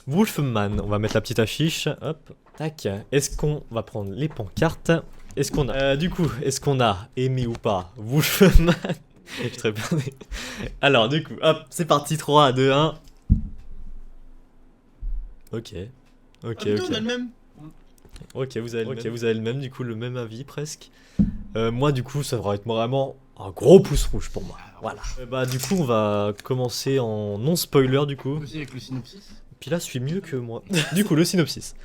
Wolfman, on va mettre la petite affiche, hop, tac. Est-ce qu'on va prendre les pancartes? Est-ce qu'on a... du coup, est-ce qu'on a aimé ou pas Wolfman? Je suis très bien. Alors, du coup, hop, c'est parti, 3, 2, 1. Ok. Ok, putain, on a ok. le même. Ok, vous avez le même, du coup, le même avis presque. Moi, du coup, ça va être vraiment un gros pouce rouge pour moi. Voilà. Bah, du coup, on va commencer en non-spoiler, du coup. Aussi avec le synopsis. Puis là, je suis mieux que moi. Du coup, le synopsis.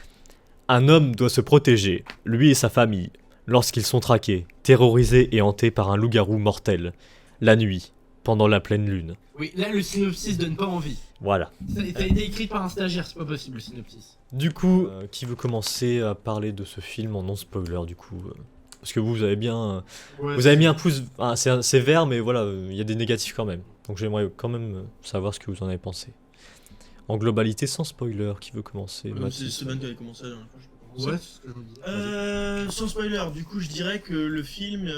Un homme doit se protéger, lui et sa famille, lorsqu'ils sont traqués, terrorisés et hantés par un loup-garou mortel. La nuit, pendant la pleine lune. Oui, là le synopsis donne pas envie. Voilà. Ça a été écrit par un stagiaire, c'est pas possible le synopsis. Du coup, qui veut commencer à parler de ce film en non-spoiler, du coup parce que vous avez bien... vous avez mis un pouce... Ah, c'est vert, mais voilà, il y a des négatifs quand même. Donc j'aimerais quand même savoir ce que vous en avez pensé. En globalité, sans spoiler, qui veut commencer? C'est Seban qui avait commencé la dernière fois, je peux commencer. Ouais, c'est ce que je me dis. Sans spoiler, du coup je dirais que le film,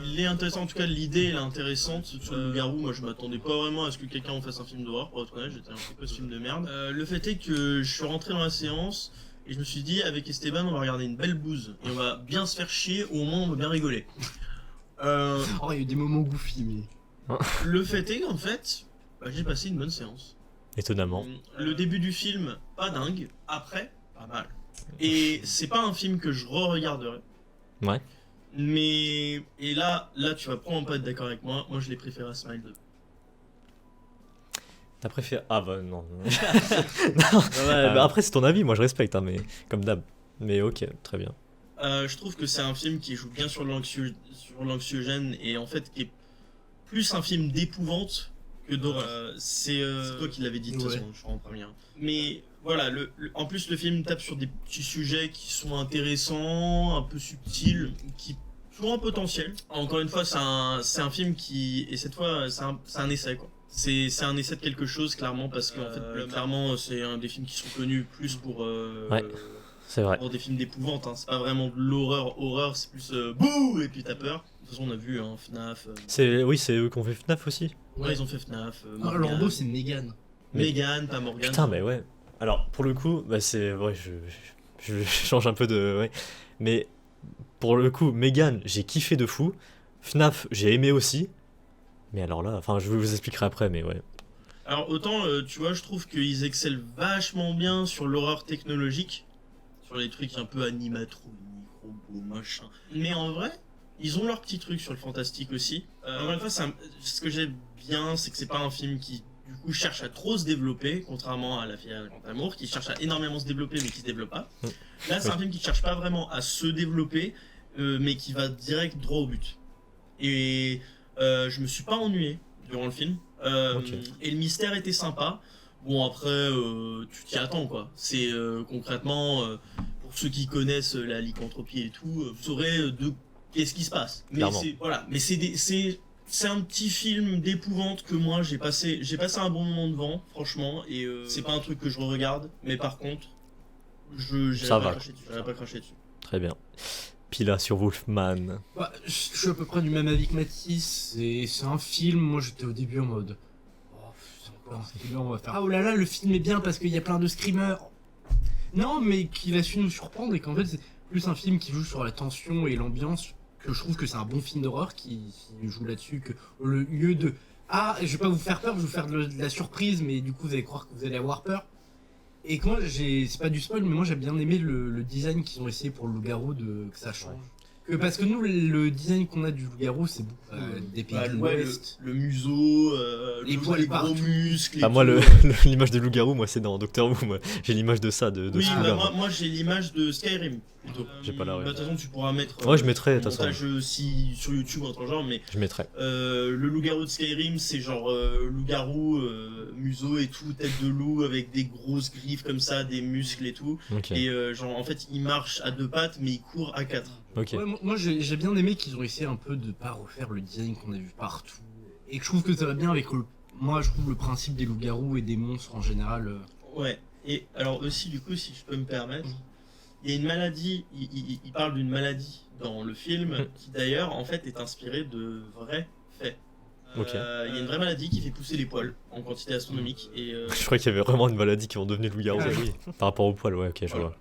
il est intéressant, en tout cas l'idée elle est intéressante. Sur le loup-garou, moi je m'attendais pas vraiment à ce que quelqu'un en fasse un film d'horreur, pour être honnête, j'étais un petit peu ce film de merde. Le fait est que je suis rentré dans la séance, et je me suis dit avec Esteban on va regarder une belle bouse, et on va bien se faire chier, ou au moins on va bien rigoler. Oh, il y a eu des moments goofy, mais... Le fait est qu'en fait, j'ai passé une bonne séance. Étonnamment. Le début du film, pas dingue, après, pas mal. Et c'est pas un film que je re-regarderai. Ouais. Mais... Et là tu vas probablement pas être d'accord avec moi, moi je l'ai préféré à Smile 2. T'as préféré... Ah bah non. Non, bah, après c'est ton avis, moi je respecte, hein, mais comme d'hab. Mais ok, très bien. Je trouve que c'est un film qui joue bien sur l'anxiogène et en fait qui est plus un film d'épouvante que d'horreur. C'est toi qui l'avais dit de toute façon, je crois en première. Mais voilà, en plus le film tape sur des petits sujets qui sont intéressants, un peu subtils, qui sont un potentiel. Encore une fois, c'est un film qui, et cette fois c'est un essai quoi. C'est un essai de quelque chose clairement parce que en fait, clairement c'est un des films qui sont connus plus pour Ouais. C'est vrai. pour des films d'épouvante, hein. C'est pas vraiment de l'horreur, c'est plus bouh et puis t'as peur. De toute façon on a vu hein, FNAF. Oui, c'est eux qui ont fait FNAF aussi. Ouais, ils ont fait FNAF. Ah, Lambeau, c'est Megan. Megan, pas Morgan. Putain, mais ouais. Alors, pour le coup, bah c'est... Ouais, je change un peu de... Ouais. Mais, pour le coup, Megan, j'ai kiffé de fou. FNAF, j'ai aimé aussi. Mais alors là, enfin, je vous expliquerai après, mais ouais. Alors autant, tu vois, je trouve qu'ils excellent vachement bien sur l'horreur technologique. Sur les trucs un peu animatroniques, robots, machin. Mais en vrai, ils ont leurs petits trucs sur le fantastique aussi. Encore une fois, ce que j'aime bien, c'est que c'est pas un film qui, du coup, cherche à trop se développer, contrairement à La fille à grand amour, qui cherche à énormément se développer, mais qui se développe pas. Là, c'est un film qui cherche pas vraiment à se développer, mais qui va direct droit au but. Et je me suis pas ennuyé durant le film. Et le mystère était sympa. Bon après, tu t'y attends quoi. C'est concrètement, pour ceux qui connaissent la lycanthropie et tout, vous saurez de qu'est-ce qui se passe. Mais voilà, mais c'est un petit film d'épouvante que moi j'ai passé un bon moment devant, franchement, et c'est pas un truc que je regarde, mais par contre, j'irai pas cracher dessus. Très bien. Puis là, sur Wolfman. Bah, je suis à peu près du même avis que Mathis, c'est un film, moi j'étais au début en mode... On va faire ah oh là là le film est bien parce qu'il y a plein de screamers. Non mais qu'il a su nous surprendre et qu'en fait c'est plus un film qui joue sur la tension et l'ambiance, que je trouve que c'est un bon film d'horreur qui joue là-dessus, que au lieu de ah je vais pas vous faire peur, je vais vous faire de la surprise mais du coup vous allez croire que vous allez avoir peur. Et que moi c'est pas du spoil mais moi j'ai bien aimé le design qu'ils ont essayé pour le loup-garou, que ça change. Parce que nous, le design qu'on a du loup-garou, c'est beaucoup des pays de l'Ouest. Le museau, les poils, les gros muscles. Ah, moi, l'image de loup-garou, moi, c'est dans Doctor Who. Moi. J'ai l'image de ça, de oui, ce bah, moi j'ai l'image de Skyrim. J'ai pas la de toute façon, tu pourras mettre. Ouais, je mettrai, de toute façon. Sur YouTube ou un truc genre, mais. Je mettrai. Le loup-garou de Skyrim, c'est genre loup-garou, museau et tout, tête de loup avec des grosses griffes comme ça, des muscles et tout. Okay. Et genre, en fait, il marche à 2 pattes, mais il court à 4. Okay. Ouais, moi j'ai bien aimé qu'ils ont essayé un peu de pas refaire le design qu'on a vu partout. Et que je trouve que ça va bien avec moi je trouve le principe des loups-garous et des monstres en général. Ouais, et alors aussi du coup si je peux me permettre, il y a une maladie, il parle d'une maladie dans le film qui d'ailleurs en fait est inspirée de vrais faits. Ok. Il y a une vraie maladie qui fait pousser les poils en quantité astronomique. Et, Je crois qu'il y avait vraiment une maladie qui en devenait loup-garou. Ah oui. Par rapport au poil, ouais, ok, je Voilà. vois.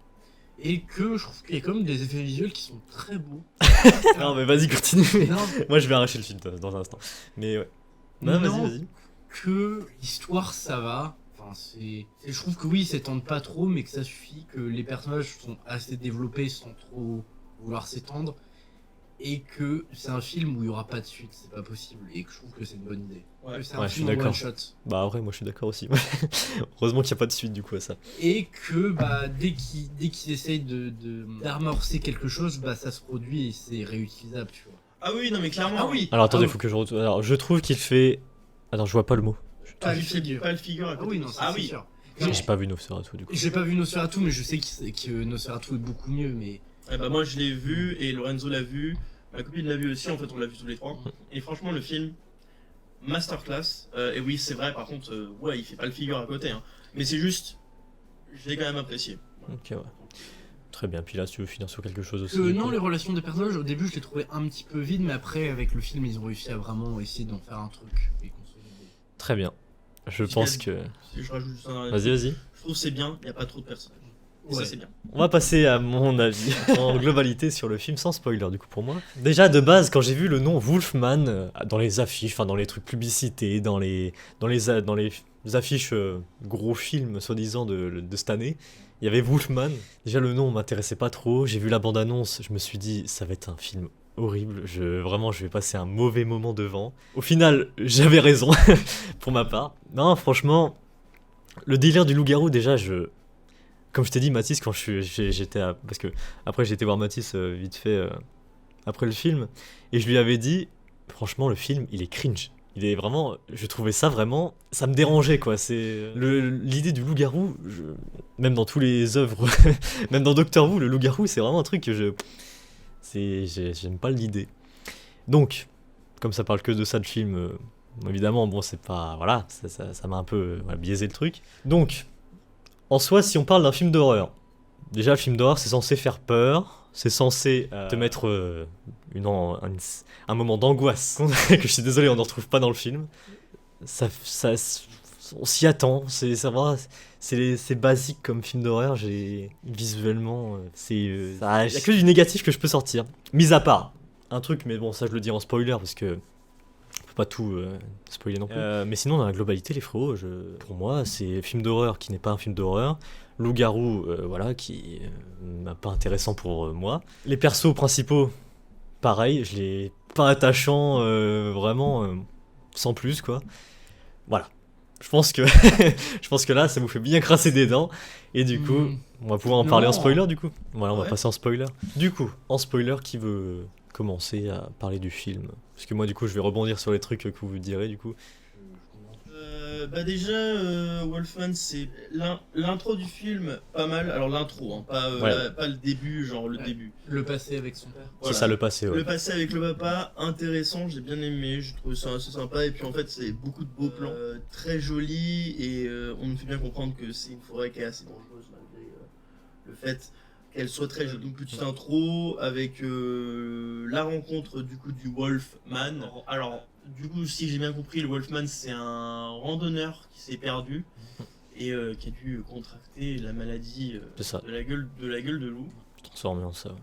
Et que je trouve qu'il y a quand même des effets visuels qui sont très beaux. Non, mais vas-y, continue. Non, Moi, je vais arracher le film dans un instant. Mais ouais. Non, non, vas-y. que l'histoire ça va. Enfin, je trouve que oui, s'étendent pas trop, mais que ça suffit, que les personnages sont assez développés sans trop vouloir s'étendre, et que c'est un film où il y aura pas de suite, c'est pas possible, et que je trouve que c'est une bonne idée. Ouais. Que c'est un Ouais, je suis film en d'accord. one shot. Bah, ouais, moi, je suis d'accord aussi. Heureusement qu'il n'y a pas de suite, du coup, à ça. Et que bah, dès qu'ils essayent d'amorcer quelque chose, bah, ça se produit et c'est réutilisable, tu vois. Ah oui, non mais clairement. Ah oui. Alors, attendez, Ah faut que je retourne. Alors, je trouve qu'il fait. Attends, je vois pas le mot. Pas le figure. pas le figure à Ah côté. oui, non, ça Ah c'est oui. sûr. J'ai pas vu Nosferatu, du coup. J'ai pas vu Nosferatu, mais je sais que Nosferatu est beaucoup mieux, mais... Eh bah, moi je l'ai vu et Lorenzo l'a vu. Ma copine l'a vu aussi, en fait on l'a vu tous les trois. Et franchement le film, masterclass. Et oui c'est vrai par contre, ouais il fait pas le figure à côté. Hein. Mais c'est juste, je l'ai quand même apprécié. Ok, ouais. Très bien. Puis là, si tu veux finir sur quelque chose aussi. Que du non, coup. les relations des personnages, au début, je les trouvais un petit peu vides, mais après, avec le film, ils ont réussi à vraiment essayer d'en faire un truc et consolider. Très bien. Je Puis, pense que. Si je rajoute juste un dernier Vas-y, truc, vas-y. je trouve que c'est bien, il n'y a pas trop de personnages. Et Ouais. ça c'est bien. On va passer à mon avis en globalité sur le film sans spoiler du coup pour moi. Déjà de base quand j'ai vu le nom Wolfman dans les affiches, enfin dans les trucs publicités, dans les affiches gros films soi-disant de cette année, il y avait Wolfman. Déjà le nom m'intéressait pas trop, j'ai vu la bande-annonce, je me suis dit ça va être un film horrible, vraiment je vais passer un mauvais moment devant. Au final j'avais raison pour ma part. Non franchement, le délire du loup-garou déjà comme je t'ai dit, Mathis, quand j'étais parce que après j'ai été voir Mathis vite fait après le film, et je lui avais dit, franchement, le film, il est cringe. Il est vraiment, je trouvais ça vraiment, ça me dérangeait quoi. C'est l'idée du loup-garou, même dans tous les œuvres, même dans Doctor Who, le loup-garou, c'est vraiment un truc que j'aime pas l'idée. Donc, comme ça parle que de ça de film, évidemment, bon, c'est pas, voilà, ça m'a un peu voilà, biaisé le truc. Donc. En soi, si on parle d'un film d'horreur, déjà le film d'horreur c'est censé faire peur, c'est censé te mettre un moment d'angoisse que je suis désolé on ne retrouve pas dans le film. On s'y attend, c'est basique comme film d'horreur, visuellement il y a que du négatif que je peux sortir. Mis à part un truc, mais bon ça je le dis en spoiler parce que on peut pas tout spoiler non plus. Mais sinon, dans la globalité, les frérots, pour moi, c'est film d'horreur qui n'est pas un film d'horreur. Loup-garou, voilà, qui n'est pas intéressant pour moi. Les persos principaux, pareil, je les pas attachants, vraiment, sans plus, quoi. Voilà. Je pense que là, ça vous fait bien crasser des dents. Et du coup, on va pouvoir en parler en spoiler, du coup. Voilà, on va passer en spoiler. Du coup, en spoiler, qui veut commencer à parler du film? Parce que moi, du coup, je vais rebondir sur les trucs que vous direz, du coup. Bah déjà, Wolfman, c'est l'intro du film, pas mal. Alors l'intro, hein, pas le début, genre le début. Le passé avec son père. C'est ça le passé, ouais. Le passé avec le papa, intéressant, j'ai bien aimé, j'ai trouvé ça assez sympa. Et puis en fait, c'est beaucoup de beaux plans, très jolis. Et on nous fait bien comprendre que c'est une forêt qui est assez dangereuse malgré le fait qu'elle soit très jolie. Donc petite intro avec la rencontre du coup du Wolfman. Alors du coup, si j'ai bien compris, le Wolfman c'est un randonneur qui s'est perdu et qui a dû contracter la maladie de la gueule de loup. Transformé en ça. Ouais.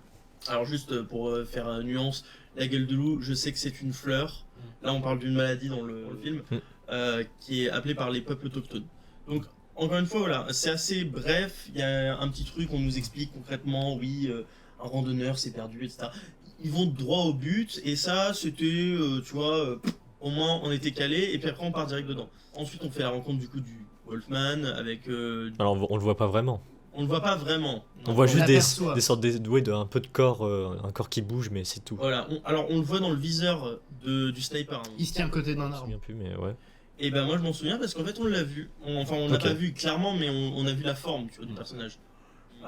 Alors juste pour faire une nuance, la gueule de loup, je sais que c'est une fleur. Là, on parle d'une maladie dans le film qui est appelée par les peuples autochtones. Donc encore une fois, voilà, c'est assez bref. Il y a un petit truc, on nous explique concrètement, oui, un randonneur s'est perdu, etc. Ils vont droit au but, et ça, c'était, tu vois, au moins on était calé, et puis après on part direct dedans. Ensuite, on fait la rencontre du coup du Wolfman avec. Alors on le voit pas vraiment. On le voit pas vraiment. Non. On voit juste des sortes d'un peu de corps, un corps qui bouge, mais c'est tout. Voilà. Alors on le voit dans le viseur du sniper. Hein. Il se tient à côté d'un Je me arbre. souviens plus, mais ouais. Et ben moi je m'en souviens parce qu'en fait on l'a vu. Enfin on l'a pas vu clairement, mais on a vu la forme, tu vois, du personnage.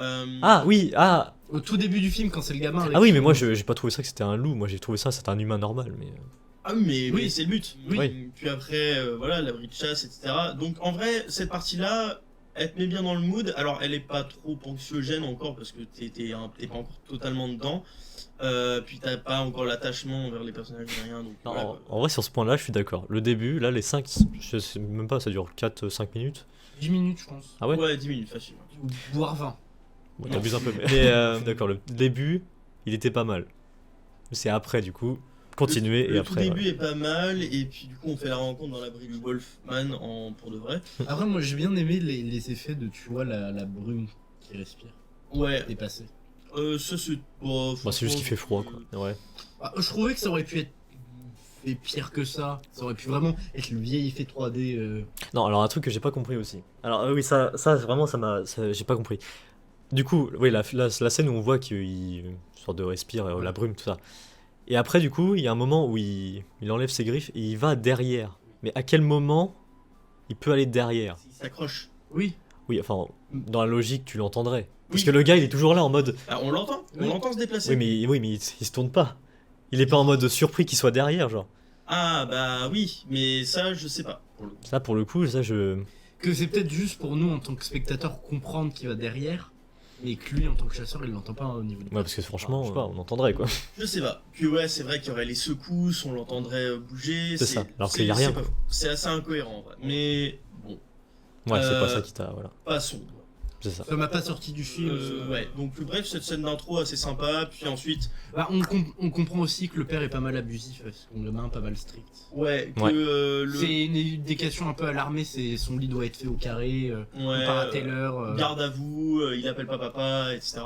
Ah oui, ah. Au tout début du film, quand c'est le gamin. Avec Ah oui, mais moi j'ai pas trouvé ça que c'était un loup. Moi j'ai trouvé ça c'était un humain normal, mais. Ah oui, mais Oui. c'est le but. Oui. Puis après, voilà, l'abri de chasse, etc. Donc en vrai, cette partie-là, elle te met bien dans le mood. Alors, elle est pas trop anxiogène encore parce que t'es pas encore totalement dedans. Puis t'as pas encore l'attachement envers les personnages ni rien. Donc, Non, voilà, en, quoi. en vrai, sur ce point-là, je suis d'accord. Le début, là, les 5, je sais même pas, ça dure 4-5 minutes. 10 minutes, je pense. Ah ouais, Ouais, 10 minutes facile. Ou voire 20. Bon, Non. t'abuses un peu. Mais d'accord, le début, il était pas mal. C'est après, du coup, continuer Le et tout après. début est pas mal, et puis du coup, on fait la rencontre dans l'abri du Wolfman pour de vrai. Après, moi, j'ai bien aimé les effets de, tu vois, la brume qui respire. Ouais, Dépassé. ça c'est. Bon, Bah, c'est juste qu'il fait froid, franchement, quoi. Ouais. Ah, je trouvais que ça aurait pu être fait pire que ça. Ça aurait pu vraiment être le vieil effet 3D. Non, alors un truc que j'ai pas compris aussi. Alors oui, ça vraiment, j'ai pas compris. Du coup, oui, la scène où on voit qu'il sorte de respire, la brume, tout ça. Et après, du coup, il y a un moment où il enlève ses griffes et il va derrière. Mais à quel moment il peut aller derrière? Il s'accroche. Oui. Oui, enfin, dans la logique, tu l'entendrais. Parce Oui. que le gars, il est toujours là en mode. Ah, on l'entend, Oui. on l'entend se déplacer. Oui, mais il se tourne pas. Il est pas en mode surpris qu'il soit derrière, genre. Ah, bah oui, mais ça, je sais pas. Pour le coup. Ça, pour le coup, ça, je. Que c'est peut-être juste pour nous, en tant que spectateurs, comprendre qu'il va derrière. Mais que lui, en tant que chasseur, il l'entend pas au niveau du. Ouais, parce que franchement, je sais pas, on entendrait quoi. Je sais pas. Puis ouais, c'est vrai qu'il y aurait les secousses, on l'entendrait bouger. C'est ça. Alors qu'il y a rien, c'est quoi. pas faux. C'est assez incohérent, en vrai. Mais bon, Ouais, c'est pas Euh, ça qui t'a. Voilà, passons. c'est ça. Ça m'a pas sorti du film. Ouais, donc bref, cette scène d'intro assez sympa. Puis ensuite, Bah, on comprend aussi que le père est pas mal abusif, parce qu'on le main pas mal strict. ouais, que Ouais. C'est une éducation un peu à l'armée, c'est son lit doit être fait au carré, ouais, par à telle heure. garde à vous, il appelle pas papa, etc.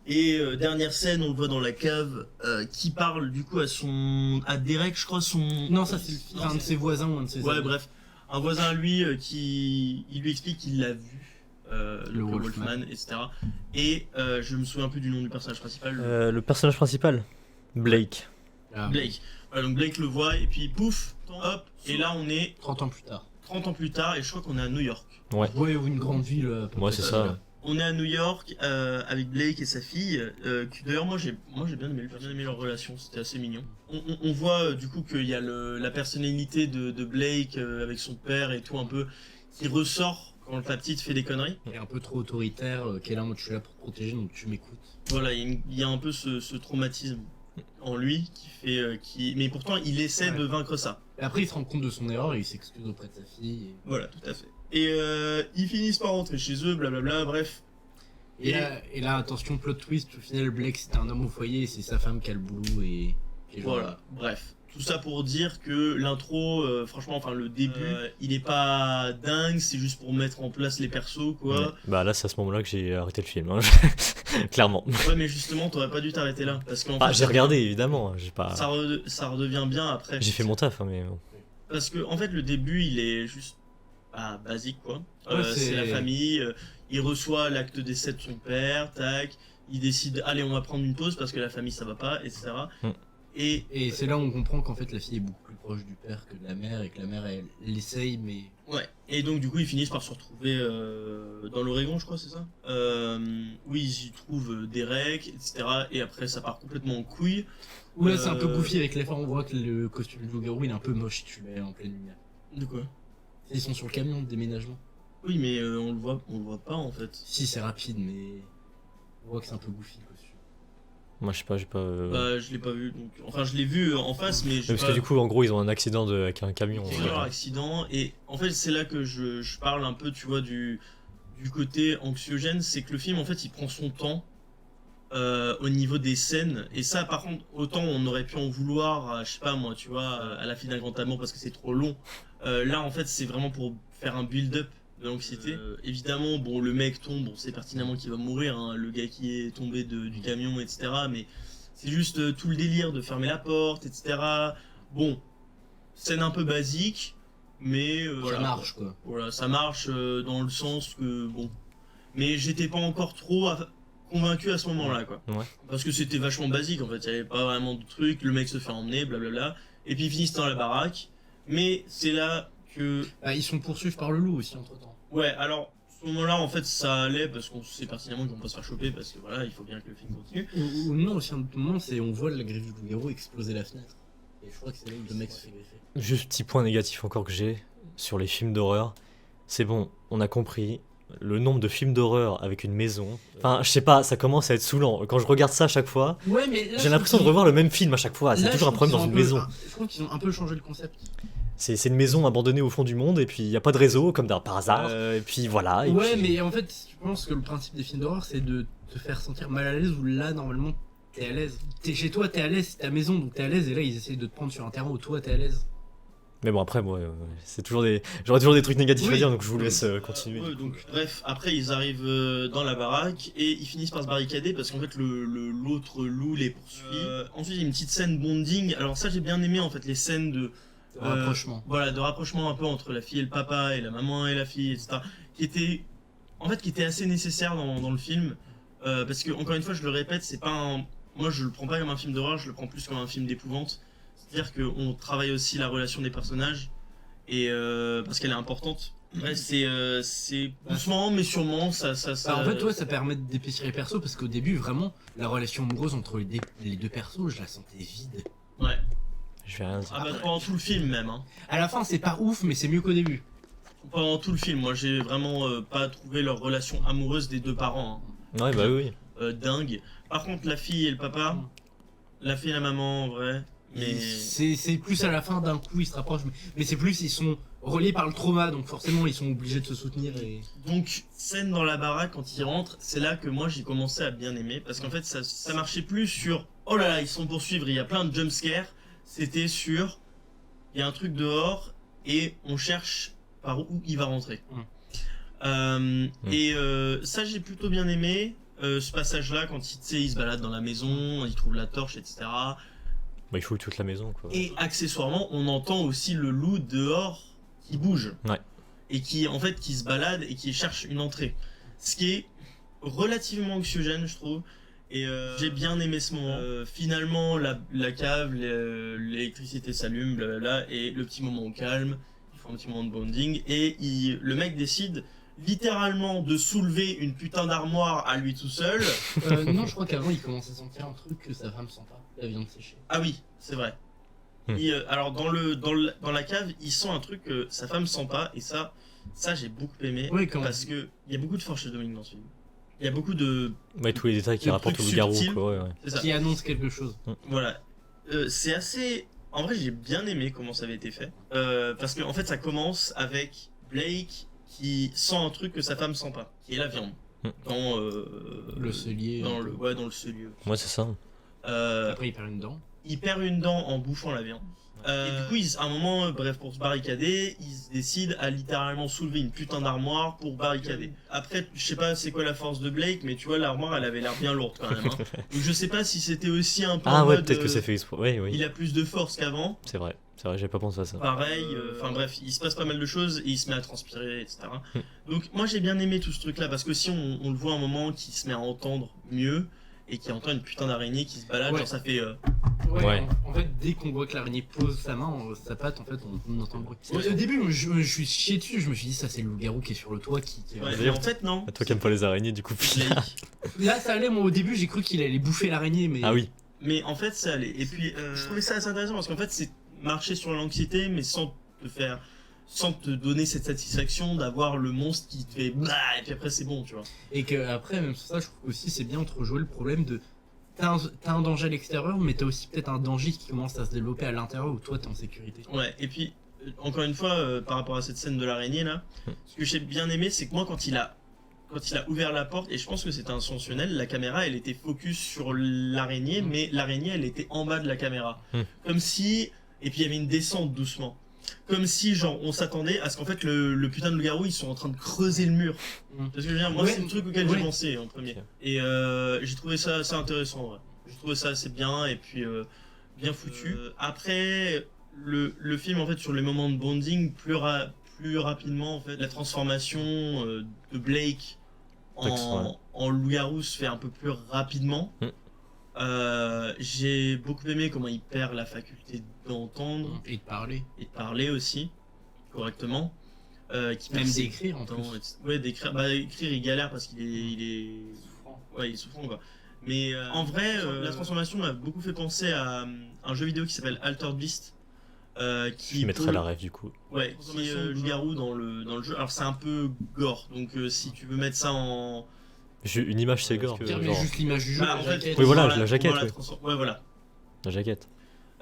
Et dernière scène, on le voit dans la cave, qui parle du coup à Derek, je crois, son. Non, ça c'est le fils Non, d'un de c'est- ses voisins ou un de ses Ouais, amis. bref, un voisin à lui il lui explique qu'il l'a vu, le Wolfman. Wolfman, etc. Et je me souviens plus du nom du personnage principal, Le personnage principal, Blake. Ah, Blake. Voilà, donc Blake le voit et puis pouf, hop, et là on est 30 ans plus tard. 30 ans plus tard et je crois qu'on est à New York. Ouais. Ouais, ou une grande ville. à peu Ouais, près c'est ça. ça. On est à New York avec Blake et sa fille. Qui, d'ailleurs, moi j'ai bien aimé leur relation, c'était assez mignon. On voit du coup qu'il y a la personnalité de Blake avec son père et tout un peu qui ressort quand la petite fait des conneries. Elle est un peu trop autoritaire, qu'elle est en mode je suis là pour te protéger donc tu m'écoutes. Voilà, il y a un peu ce traumatisme en lui qui fait. Mais pourtant, il essaie Ouais. de vaincre ça. Et après il se rend compte de son erreur et il s'excuse auprès de sa fille. Voilà, tout à fait. Et ils finissent par rentrer chez eux, blablabla, bref. Et là, attention, plot twist, au final Blake c'était un homme au foyer et c'est sa femme qui a le boulot et genre, Voilà, bref. Tout ça pour dire que l'intro, franchement, enfin le début, il est pas dingue, c'est juste pour mettre en place les persos, quoi. Ouais. Bah là, c'est à ce moment-là que j'ai arrêté le film, hein. Clairement. Ouais, mais justement, t'aurais pas dû t'arrêter là. Parce qu'en Ah, fait, j'ai regardé, évidemment. J'ai pas. ça redevient bien après. J'ai fait mon taf, hein, mais. Parce que, en fait, le début, il est juste basique, quoi. Ouais, c'est la famille, il reçoit l'acte décès de son père, tac. Il décide, allez, on va prendre une pause parce que la famille ça va pas, etc. Mm. Et c'est là où on comprend qu'en fait la fille est beaucoup plus proche du père que de la mère et que la mère elle l'essaye mais Ouais, et donc du coup ils finissent par se retrouver dans l'Oregon, je crois, c'est ça où ils y trouvent Derek, etc. Et après ça part complètement en couille. où là c'est un peu Euh, goofy avec les femmes, on voit que le costume du loup-garou il est un peu moche si tu le mets en pleine lumière. De quoi Ils sont sur le camion de déménagement. Oui, mais on le voit pas en fait. Si c'est rapide mais on voit que c'est un peu goofy le costume. Moi, je sais pas, j'ai pas. Bah, je l'ai pas vu, donc. Enfin, je l'ai vu en face, mais j'ai Parce pas. que du coup, en gros, ils ont un accident avec un camion. C'est leur accident, et en fait, c'est là que je parle un peu, tu vois, du côté anxiogène. C'est que le film, en fait, il prend son temps au niveau des scènes, et ça, par contre, autant on aurait pu en vouloir, je sais pas moi, tu vois, à la fille d'un grand amour parce que c'est trop long. Là, en fait, c'est vraiment pour faire un build-up de l'anxiété. Évidemment, bon, le mec tombe, on sait pertinemment qu'il va mourir, hein, le gars qui est tombé du camion, etc. Mais c'est juste tout le délire de fermer la porte, etc. Bon, scène un peu basique, mais voilà. Ça marche quoi. Voilà, ça marche dans le sens que bon, mais j'étais pas encore trop convaincu à ce moment-là, quoi. Ouais. Parce que c'était vachement basique en fait, il y avait pas vraiment de trucs, le mec se fait emmener, blablabla, et puis ils finissent dans la baraque. Mais c'est là que Bah, ils sont poursuivis par le loup aussi entre temps. ouais, alors à ce moment-là en fait ça allait parce qu'on sait pertinemment qu'ils vont pas se faire choper parce que voilà, il faut bien que le film continue. Ou non aussi un autre moment c'est on voit la griffe du loup-garou exploser la fenêtre. Et je crois que c'est là où le mec se fait griffer. Juste petit point négatif encore que j'ai sur les films d'horreur. C'est bon, on a compris. le nombre de films d'horreur avec une maison. Enfin, je sais pas, ça commence à être saoulant. Quand je regarde ça à chaque fois, Ouais, mais là, j'ai l'impression de revoir le même film à chaque fois. C'est toujours un problème dans une maison. Je trouve qu'ils ont un peu changé le concept. C'est une maison abandonnée au fond du monde et puis il y a pas de réseau comme par hasard. Et puis voilà. Ouais, puis... mais en fait, je pense que le principe des films d'horreur, c'est de te faire sentir mal à l'aise où là, normalement, t'es à l'aise. T'es chez toi, t'es à l'aise, c'est ta maison, donc t'es à l'aise, et là, ils essayent de te prendre sur un terrain où toi, t'es à l'aise. Mais bon, après, moi, c'est toujours j'aurais toujours des trucs négatifs Oui. à dire, donc je vous laisse continuer. Ouais, donc, bref, après ils arrivent dans la baraque et ils finissent par se barricader parce qu'en fait l'autre loup les poursuit. Ensuite il y a une petite scène bonding. Alors ça j'ai bien aimé en fait les scènes de Rapprochement. voilà, de rapprochement un peu entre la fille et le papa et la maman et la fille, etc. Qui était assez nécessaire dans le film parce que encore une fois je le répète, c'est pas un... moi je le prends pas comme un film d'horreur, je le prends plus comme un film d'épouvante. C'est-à-dire qu'on travaille aussi la relation des personnages et parce qu'elle est importante. Ouais, c'est doucement mais sûrement ça. Bah, en fait, ouais, ça permet d'épaissir les persos parce qu'au début, vraiment, la relation amoureuse entre les deux persos, je la sentais vide. Ouais. Je vais rien dire. Ah bah pendant tout le film même. Hein. À la fin, c'est pas ouf, mais c'est mieux qu'au début. Pendant tout le film, moi j'ai vraiment pas trouvé leur relation amoureuse des deux parents. Ouais, bah oui. Dingue. Par contre, la fille et le papa, la fille et la maman en vrai. Mais C'est plus à la fin d'un coup ils se rapprochent, mais c'est plus ils sont reliés par le trauma, donc forcément ils sont obligés de se soutenir. Et... donc scène dans la baraque quand ils rentrent, c'est là que moi j'ai commencé à bien aimer parce qu'en fait ça marchait plus sur oh là là ils sont poursuivre, il y a plein de jumpscares. C'était sur il y a un truc dehors et on cherche par où il va rentrer. Et ça j'ai plutôt bien aimé ce passage là quand il se balade dans la maison, il trouve la torche, etc. Bah, il faut toute la maison, quoi. Et accessoirement, on entend aussi le loup dehors qui bouge. Ouais. Et qui, en fait, qui se balade et qui cherche une entrée. Ce qui est relativement anxiogène, je trouve. Et j'ai bien aimé ce moment. Finalement, la cave, l'électricité s'allume, blablabla, et le petit moment au calme. Ils font un petit moment de bonding. Et le mec décide littéralement de soulever une putain d'armoire à lui tout seul. Non, je crois qu'avant il commence à sentir un truc que sa femme sent pas, la viande séchée. Ah oui, c'est vrai. Alors dans la cave, il sent un truc que sa femme sent pas, et ça j'ai beaucoup aimé. Oui, parce que il y a beaucoup de foreshadowing dans ce film. Il y a beaucoup de... Ouais, tous les détails qui de rapportent au trucs loup-garou, subtils. quoi, ouais. C'est ça. Qui annonce quelque chose. Voilà. C'est assez... En vrai, j'ai bien aimé comment ça avait été fait. Parce que en fait, ça commence avec Blake qui sent un truc que sa femme sent pas, qui est la viande. Dans Le cellier. dans le cellier. Ouais, c'est ça. Après il perd une dent. Il perd une dent en bouffant la viande. Et du coup, à un moment, bref, pour se barricader, il se décide à littéralement soulever une putain d'armoire pour barricader. Après, je sais pas c'est quoi la force de Blake, mais tu vois, l'armoire, elle avait l'air bien lourde quand même. Hein. Donc je sais pas si c'était aussi un peu Ah en ouais, mode, peut-être que c'est fait exprès. Oui, oui. il a plus de force qu'avant. C'est vrai, j'avais pas pensé à ça. Pareil, enfin bref, il se passe pas mal de choses et il se met à transpirer, etc. Donc moi j'ai bien aimé tout ce truc là parce que si on le voit un moment qui se met à entendre mieux et qui entend une putain d'araignée qui se balade, Ouais. genre ça fait... Ouais. En fait, dès qu'on voit que l'araignée pose sa main, sa patte, en fait, on entend le bruit. Ouais. Au début, je suis chié dessus, je me suis dit, ça c'est le loup-garou qui est sur le toit qui Ouais, mais D'ailleurs, en fait non. Toi qui aimes pas les araignées, du coup. Blake. Là, ça allait, moi au début, j'ai cru qu'il allait bouffer l'araignée, mais. Ah oui. Mais en fait ça allait. Et puis je trouvais ça assez intéressant parce qu'en fait c'est marcher sur l'anxiété mais sans te donner cette satisfaction d'avoir le monstre qui te fait bah et puis après c'est bon, tu vois. Et que après, même sur ça, je trouve aussi c'est bien de rejouer le problème de. T'as un danger à l'extérieur, mais t'as aussi peut-être un danger qui commence à se développer à l'intérieur où toi t'es en sécurité. Ouais, et puis encore une fois par rapport à cette scène de l'araignée là, ce que j'ai bien aimé c'est que moi quand il a ouvert la porte, et je pense que c'était intentionnel, la caméra elle était focus sur l'araignée, mais l'araignée elle était en bas de la caméra. Comme si, et puis il y avait une descente doucement. Comme si genre on s'attendait à ce qu'en fait le putain de loup-garou ils sont en train de creuser le mur. Parce que je veux dire, moi Ouais, c'est le truc auquel ouais. j'ai pensé en premier. Ok. Et j'ai trouvé ça assez intéressant en vrai. J'ai trouvé ça assez bien et puis bien foutu. Après le film en fait sur les moments de bonding plus rapidement en fait la transformation de Blake en loup-garou se fait un peu plus rapidement. J'ai beaucoup aimé comment il perd la faculté d'entendre Et de parler. et de parler aussi correctement. Qui Même perd ses d'écrire en dents, plus. etc. Ouais, d'écrire. Bah, écrire il galère parce qu'il est... Ouais, il est souffrant quoi. Mais en vrai, la transformation m'a beaucoup fait penser à un jeu vidéo qui s'appelle Altered Beast. qui Je mettrai peut- la rêve du coup. Ouais, qui est loup-garou dans le jeu. Alors c'est un peu gore, donc si tu veux mettre ça en... Une image c'est gore. Pire, mais genre, juste l'image du jeu. Bah, la en fait, jaquette. Oui, voilà, on va la jaquette, on va oui. Ouais, voilà. la jaquette.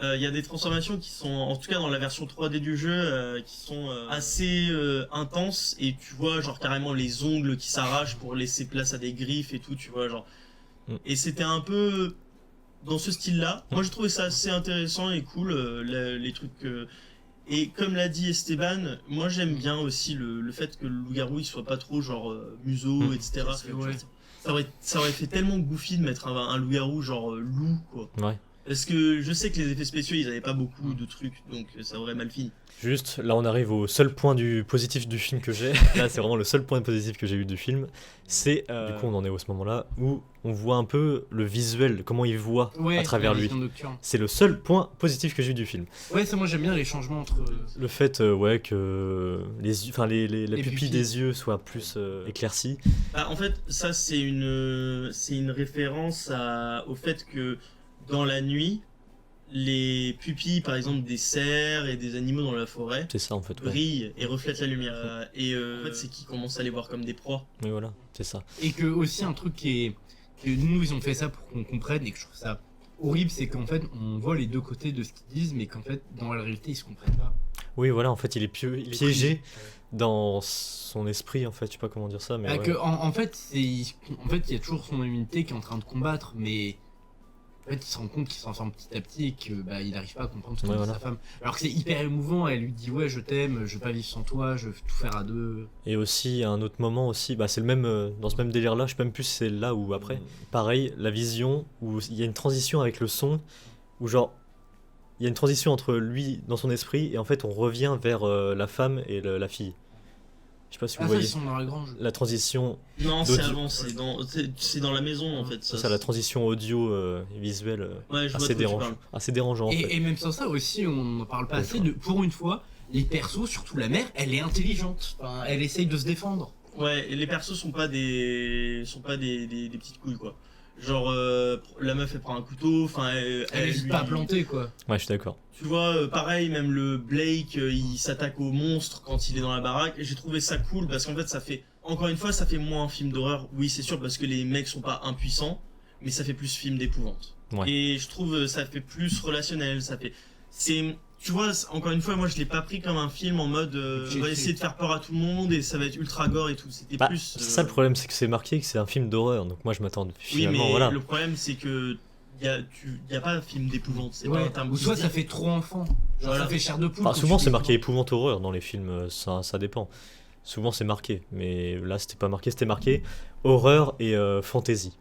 Il y a des transformations qui sont, en tout cas dans la version 3D du jeu, qui sont assez intenses, et tu vois genre carrément les ongles qui s'arrachent pour laisser place à des griffes et tout, tu vois genre. Et c'était un peu dans ce style-là. Moi, j'ai trouvé ça assez intéressant et cool, les trucs. Et comme l'a dit Esteban, moi j'aime bien aussi le fait que le loup-garou il soit pas trop genre museau, etc. Ouais. Ça aurait fait tellement goofy de mettre un loup-garou genre loup, quoi. Ouais. Parce que je sais que les effets spéciaux ils avaient pas beaucoup de trucs, donc ça aurait mal fini. Juste, là on arrive au seul point positif du film que j'ai. Là c'est vraiment le seul point positif que j'ai eu du film. C'est, du coup on en est au ce moment-là, où on voit un peu le visuel, comment il voit Ouais, à travers la lui. vision nocturne. C'est le seul point positif que j'ai eu du film. Ouais, ça moi j'aime bien les changements entre. Le fait ouais, que la pupille pupilles. des yeux soit plus éclaircie. Bah, en fait, ça c'est une référence au fait que dans la nuit, les pupilles par exemple des cerfs et des animaux dans la forêt C'est ça en fait. Ouais. brillent et reflètent la lumière. En fait, c'est qu'ils commencent à les voir comme des proies. Mais voilà, c'est ça. Et que aussi un truc que nous ils ont fait ça pour qu'on comprenne et que je trouve ça horrible, c'est qu'en fait on voit les deux côtés de ce qu'ils disent, mais qu'en fait dans la réalité ils se comprennent pas. Oui voilà, en fait il est piégé dans son esprit en fait, je sais pas comment dire ça, mais Ah, ouais. que, en fait il y a toujours son immunité qui est en train de combattre, mais en fait il se rend compte qu'il s'en sort petit à petit et que bah il arrive pas à comprendre ce que Ouais, dit voilà. sa femme. Alors que c'est hyper émouvant, elle lui dit ouais je t'aime, je veux pas vivre sans toi, je veux tout faire à deux. Et aussi, à un autre moment aussi, bah, c'est le même, dans ce même délire-là, je sais même plus si c'est là ou après. Pareil, la vision, où il y a une transition avec le son, où genre, il y a une transition entre lui dans son esprit, et en fait on revient vers la femme et la fille. Je sais pas si vous Ah ça ils voyez. sont dans la grange. La transition, Non, c'est D'autres- avant, c'est dans la maison en fait. c'est ça, la transition audio et visuelle, Ouais, je vois assez de quoi tu dérangeant. parles. Assez dérangeant en fait. Et même sans ça aussi, on n'en parle pas Ouais, assez, je pour une fois, les persos, surtout la mère, elle est intelligente. Enfin, elle essaye de se défendre. Ouais, et les persos sont pas des petites couilles quoi. Genre la meuf elle prend un couteau, enfin Elle n'hésite pas à planter quoi. Ouais, je suis d'accord. Tu vois, pareil, même le Blake, il s'attaque au monstre quand il est dans la baraque. Et j'ai trouvé ça cool parce qu'en fait, ça fait, encore une fois, ça fait moins un film d'horreur. Oui, c'est sûr, parce que les mecs sont pas impuissants, mais ça fait plus film d'épouvante. Ouais. Et je trouve ça fait plus relationnel. Tu vois, encore une fois, moi je l'ai pas pris comme un film en mode J'ai on va fait- essayer de faire peur à tout le monde et ça va être ultra gore et tout. C'était Bah, plus. c'est ça le problème, c'est que c'est marqué que c'est un film d'horreur, donc moi je m'attends Oui, finalement, mais voilà. le problème c'est que y a pas un film d'épouvante. C'est pas un Ouais. terme Ou qui soit se ça dit. fait trop enfant. Genre Voilà. ça fait chair de poule. Enfin, quand souvent tu c'est fais marqué ça. épouvante horreur dans les films, ça dépend. Souvent c'est marqué, mais là c'était pas marqué, c'était marqué horreur et fantasy.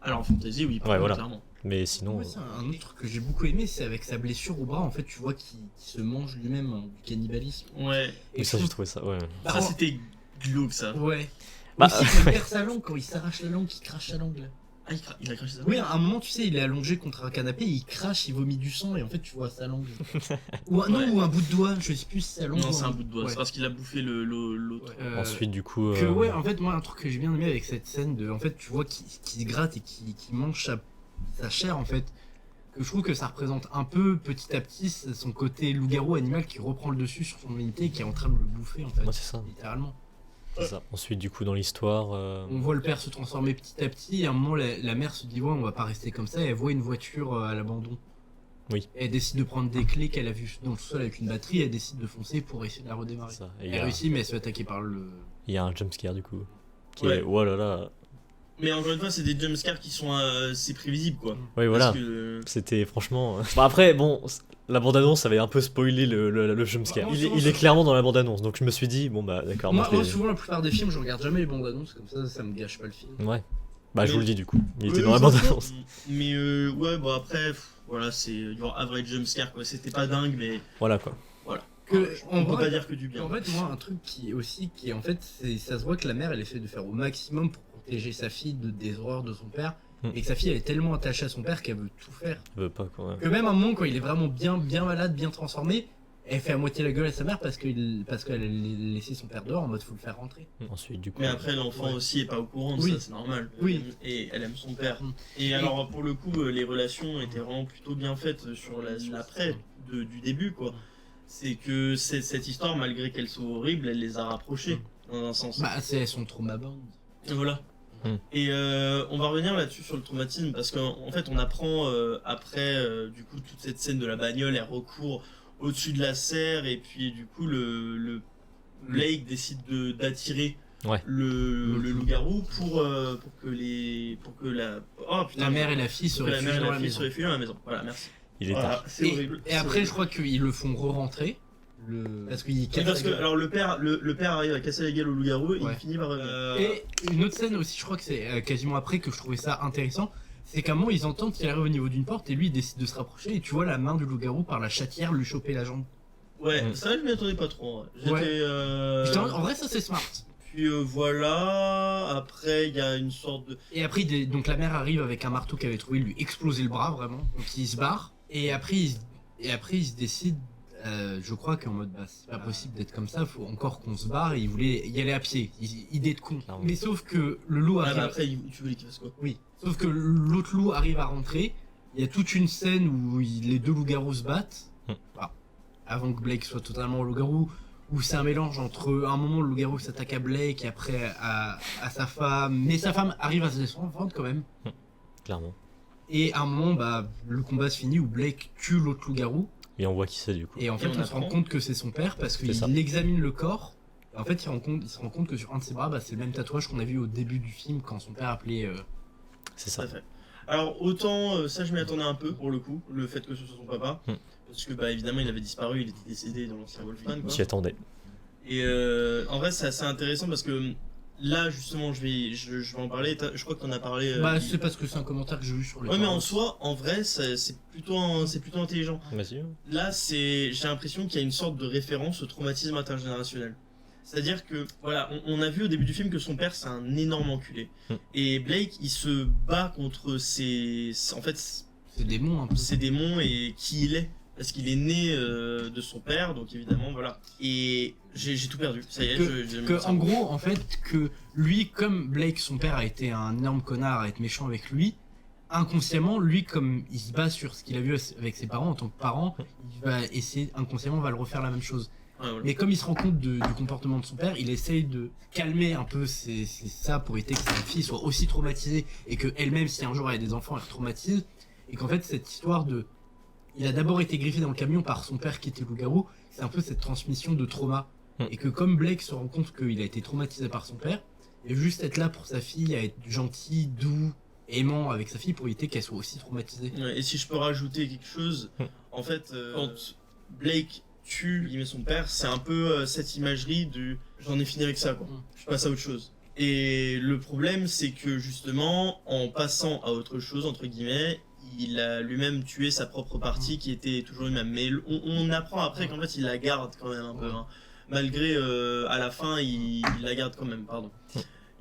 Alors fantasy, oui, Ouais, voilà. clairement. Mais sinon, Moi, c'est un autre truc que j'ai beaucoup aimé, c'est avec sa blessure au bras, en fait, tu vois qu'il se mange lui-même du cannibalisme. Ouais. mais ça j'ai trouvé ça, ouais. Bah, Ça c'était glauque ça. Ouais. Bah, Aussi, quand il perd sa langue, quand il s'arrache la langue, il crache sa langue là. Ah, il a craché ça. Oui, à un moment, tu sais, il est allongé contre un canapé, il crache, il vomit du sang, et en fait, tu vois sa langue. Non, Ouais. ou un bout de doigt, je sais plus si c'est la langue. Non, ou c'est un bout de doigt. Ouais. C'est parce qu'il a bouffé l'autre. Ensuite du coup, Que ouais, en fait, moi, un truc que j'ai bien aimé avec cette scène de, en fait, tu vois, qui se gratte et qui mange sa chair, en fait, que je trouve que ça représente un peu, petit à petit, son côté loup-garou animal qui reprend le dessus sur son humanité et qui est en train de le bouffer, en fait, ouais, c'est ça, littéralement. c'est ça. Ensuite du coup dans l'histoire, On voit le père se transformer petit à petit, et à un moment, la mère se dit, ouais, on va pas rester comme ça, et elle voit une voiture à l'abandon. Oui. Et elle décide de prendre des clés qu'elle a vues dans le sol avec une batterie, et elle décide de foncer pour essayer de la redémarrer. c'est ça. Et il y Elle a- réussit, mais elle se fait attaquer par le... il y a un jumpscare du coup, qui Ouais. est, oh là là, Mais encore une fois, c'est des jumpscares qui sont c'est prévisible quoi. oui voilà. Parce que, C'était franchement. Bon, après, bon, la bande-annonce avait un peu spoilé le jumpscare. Bah, Il est clairement dans la bande-annonce, donc je me suis dit, bon bah d'accord. Moi, je l'ai- souvent, la plupart des films, je regarde jamais les bandes annonces, comme ça me gâche pas le film. Ouais. Bah, je Mais- vous le dis du coup. Il était Oui, dans la franchement, bande-annonce. Mais ouais, bon après, voilà, c'est genre average jumpscare quoi. C'était pas dingue, mais Voilà quoi. on peut pas dire que du bien. En fait, moi, un truc qui est en fait, ça se voit que la mère, elle essaie de faire au maximum pour protéger sa fille des horreurs de son père, et que sa fille, elle est tellement attachée à son père qu'elle veut tout faire. Je veux pas quoi. Que même à un moment, quand il est vraiment bien malade, bien transformé, elle fait à moitié la gueule à sa mère parce qu'elle a laissé son père dehors en mode faut le faire rentrer. Ensuite, du coup. Mais après, l'enfant Ouais. aussi est pas au courant de Oui. ça, c'est normal. Oui. Et elle aime son père. Mm. Et alors, pour le coup, les relations étaient vraiment plutôt bien faites sur l'après du début, quoi. c'est que cette histoire, malgré qu'elle soit horrible, elle les a rapprochés, dans un sens. Bah, elles sont traumabandes. Voilà. Et on va revenir là-dessus sur le traumatisme parce qu'en fait on apprend après du coup toute cette scène de la bagnole, elle recourt au-dessus de la serre et puis du coup le Blake décide d'attirer le loup-garou pour que la mère et la fille se réfugient dans la maison. Voilà, merci. Il est tard. C'est horrible. Et après, je crois qu'ils le font re-rentrer. Parce que alors le père arrive à casser la gueule au loup-garou et il finit par Et une autre scène aussi, je crois que c'est quasiment après que je trouvais ça intéressant, c'est qu'à un moment ils entendent qu'il arrive au niveau d'une porte et lui il décide de se rapprocher et tu vois la main du loup-garou par la chatière lui choper la jambe. Ouais, ça je m'y attendais pas trop. En vrai ça c'est smart. Puis voilà, après il y a une sorte de... Et après donc la mère arrive avec un marteau qu'elle avait trouvé, lui exploser le bras vraiment, donc il se barre et après il se décide. Je crois qu'en mode c'est pas possible d'être comme ça, faut encore qu'on se barre et il voulait y aller à pied. Idée de con. Mais sauf que le loup arrive. Après, tu voulais qu'il fasse quoi? Oui. Sauf que l'autre loup arrive à rentrer. Il y a toute une scène où les deux loups-garous se battent. Avant que Blake soit totalement loup-garou, où c'est un mélange entre un moment le loup-garou s'attaque à Blake et après à sa femme. Mais sa femme arrive à se défendre quand même. Clairement. Et à un moment, le combat se finit où Blake tue l'autre loup-garou. Et on voit qui c'est du coup. Et en fait, on se rend compte que c'est son père parce qu'il examine le corps. Et en fait, il se rend compte que sur un de ses bras, c'est le même tatouage qu'on a vu au début du film quand son père appelait. C'est ça. Alors, autant ça, je m'y attendais un peu pour le coup, le fait que ce soit son papa. Parce que, évidemment, il avait disparu, il était décédé dans l'ancien Wolfman. J'y attendais. Et en vrai, c'est assez intéressant parce que là, justement, je vais en parler. Je crois que t'en as parlé. C'est parce que c'est un commentaire que j'ai vu sur le. Ouais, mais en soi, en vrai, c'est plutôt intelligent. Vas-y. Là, j'ai l'impression qu'il y a une sorte de référence au traumatisme intergénérationnel. C'est-à-dire que, voilà, on a vu au début du film que son père, c'est un énorme enculé. Et Blake, il se bat contre ses démons un peu. Ses démons et qui il est. Parce qu'il est né de son père, donc évidemment, voilà. Et j'ai tout perdu. Ça y est, en gros, en fait, que lui, comme Blake, son père, a été un énorme connard à être méchant avec lui, inconsciemment, lui, comme il se base sur ce qu'il a vu avec ses parents en tant que parent, il va essayer, inconsciemment, va le refaire la même chose. Voilà. Mais comme il se rend compte du comportement de son père, il essaye de calmer un peu ça pour éviter que sa fille soit aussi traumatisée et qu'elle-même, si un jour elle a des enfants, elle traumatise. Et qu'en fait, cette histoire il a d'abord été griffé dans le camion par son père qui était loup-garou, c'est un peu cette transmission de trauma. Et que comme Blake se rend compte qu'il a été traumatisé par son père, et juste être là pour sa fille, à être gentil, doux, aimant avec sa fille pour éviter qu'elle soit aussi traumatisée. Et si je peux rajouter quelque chose, en fait, quand Blake tue son père, c'est un peu cette imagerie du j'en ai fini avec ça, quoi. Je passe à autre chose. Et le problème, c'est que justement, en passant à autre chose, entre guillemets, il a lui-même tué sa propre partie qui était toujours lui-même. Mais on apprend après qu'en fait il la garde quand même un peu. Hein. Malgré à la fin il la garde quand même, pardon.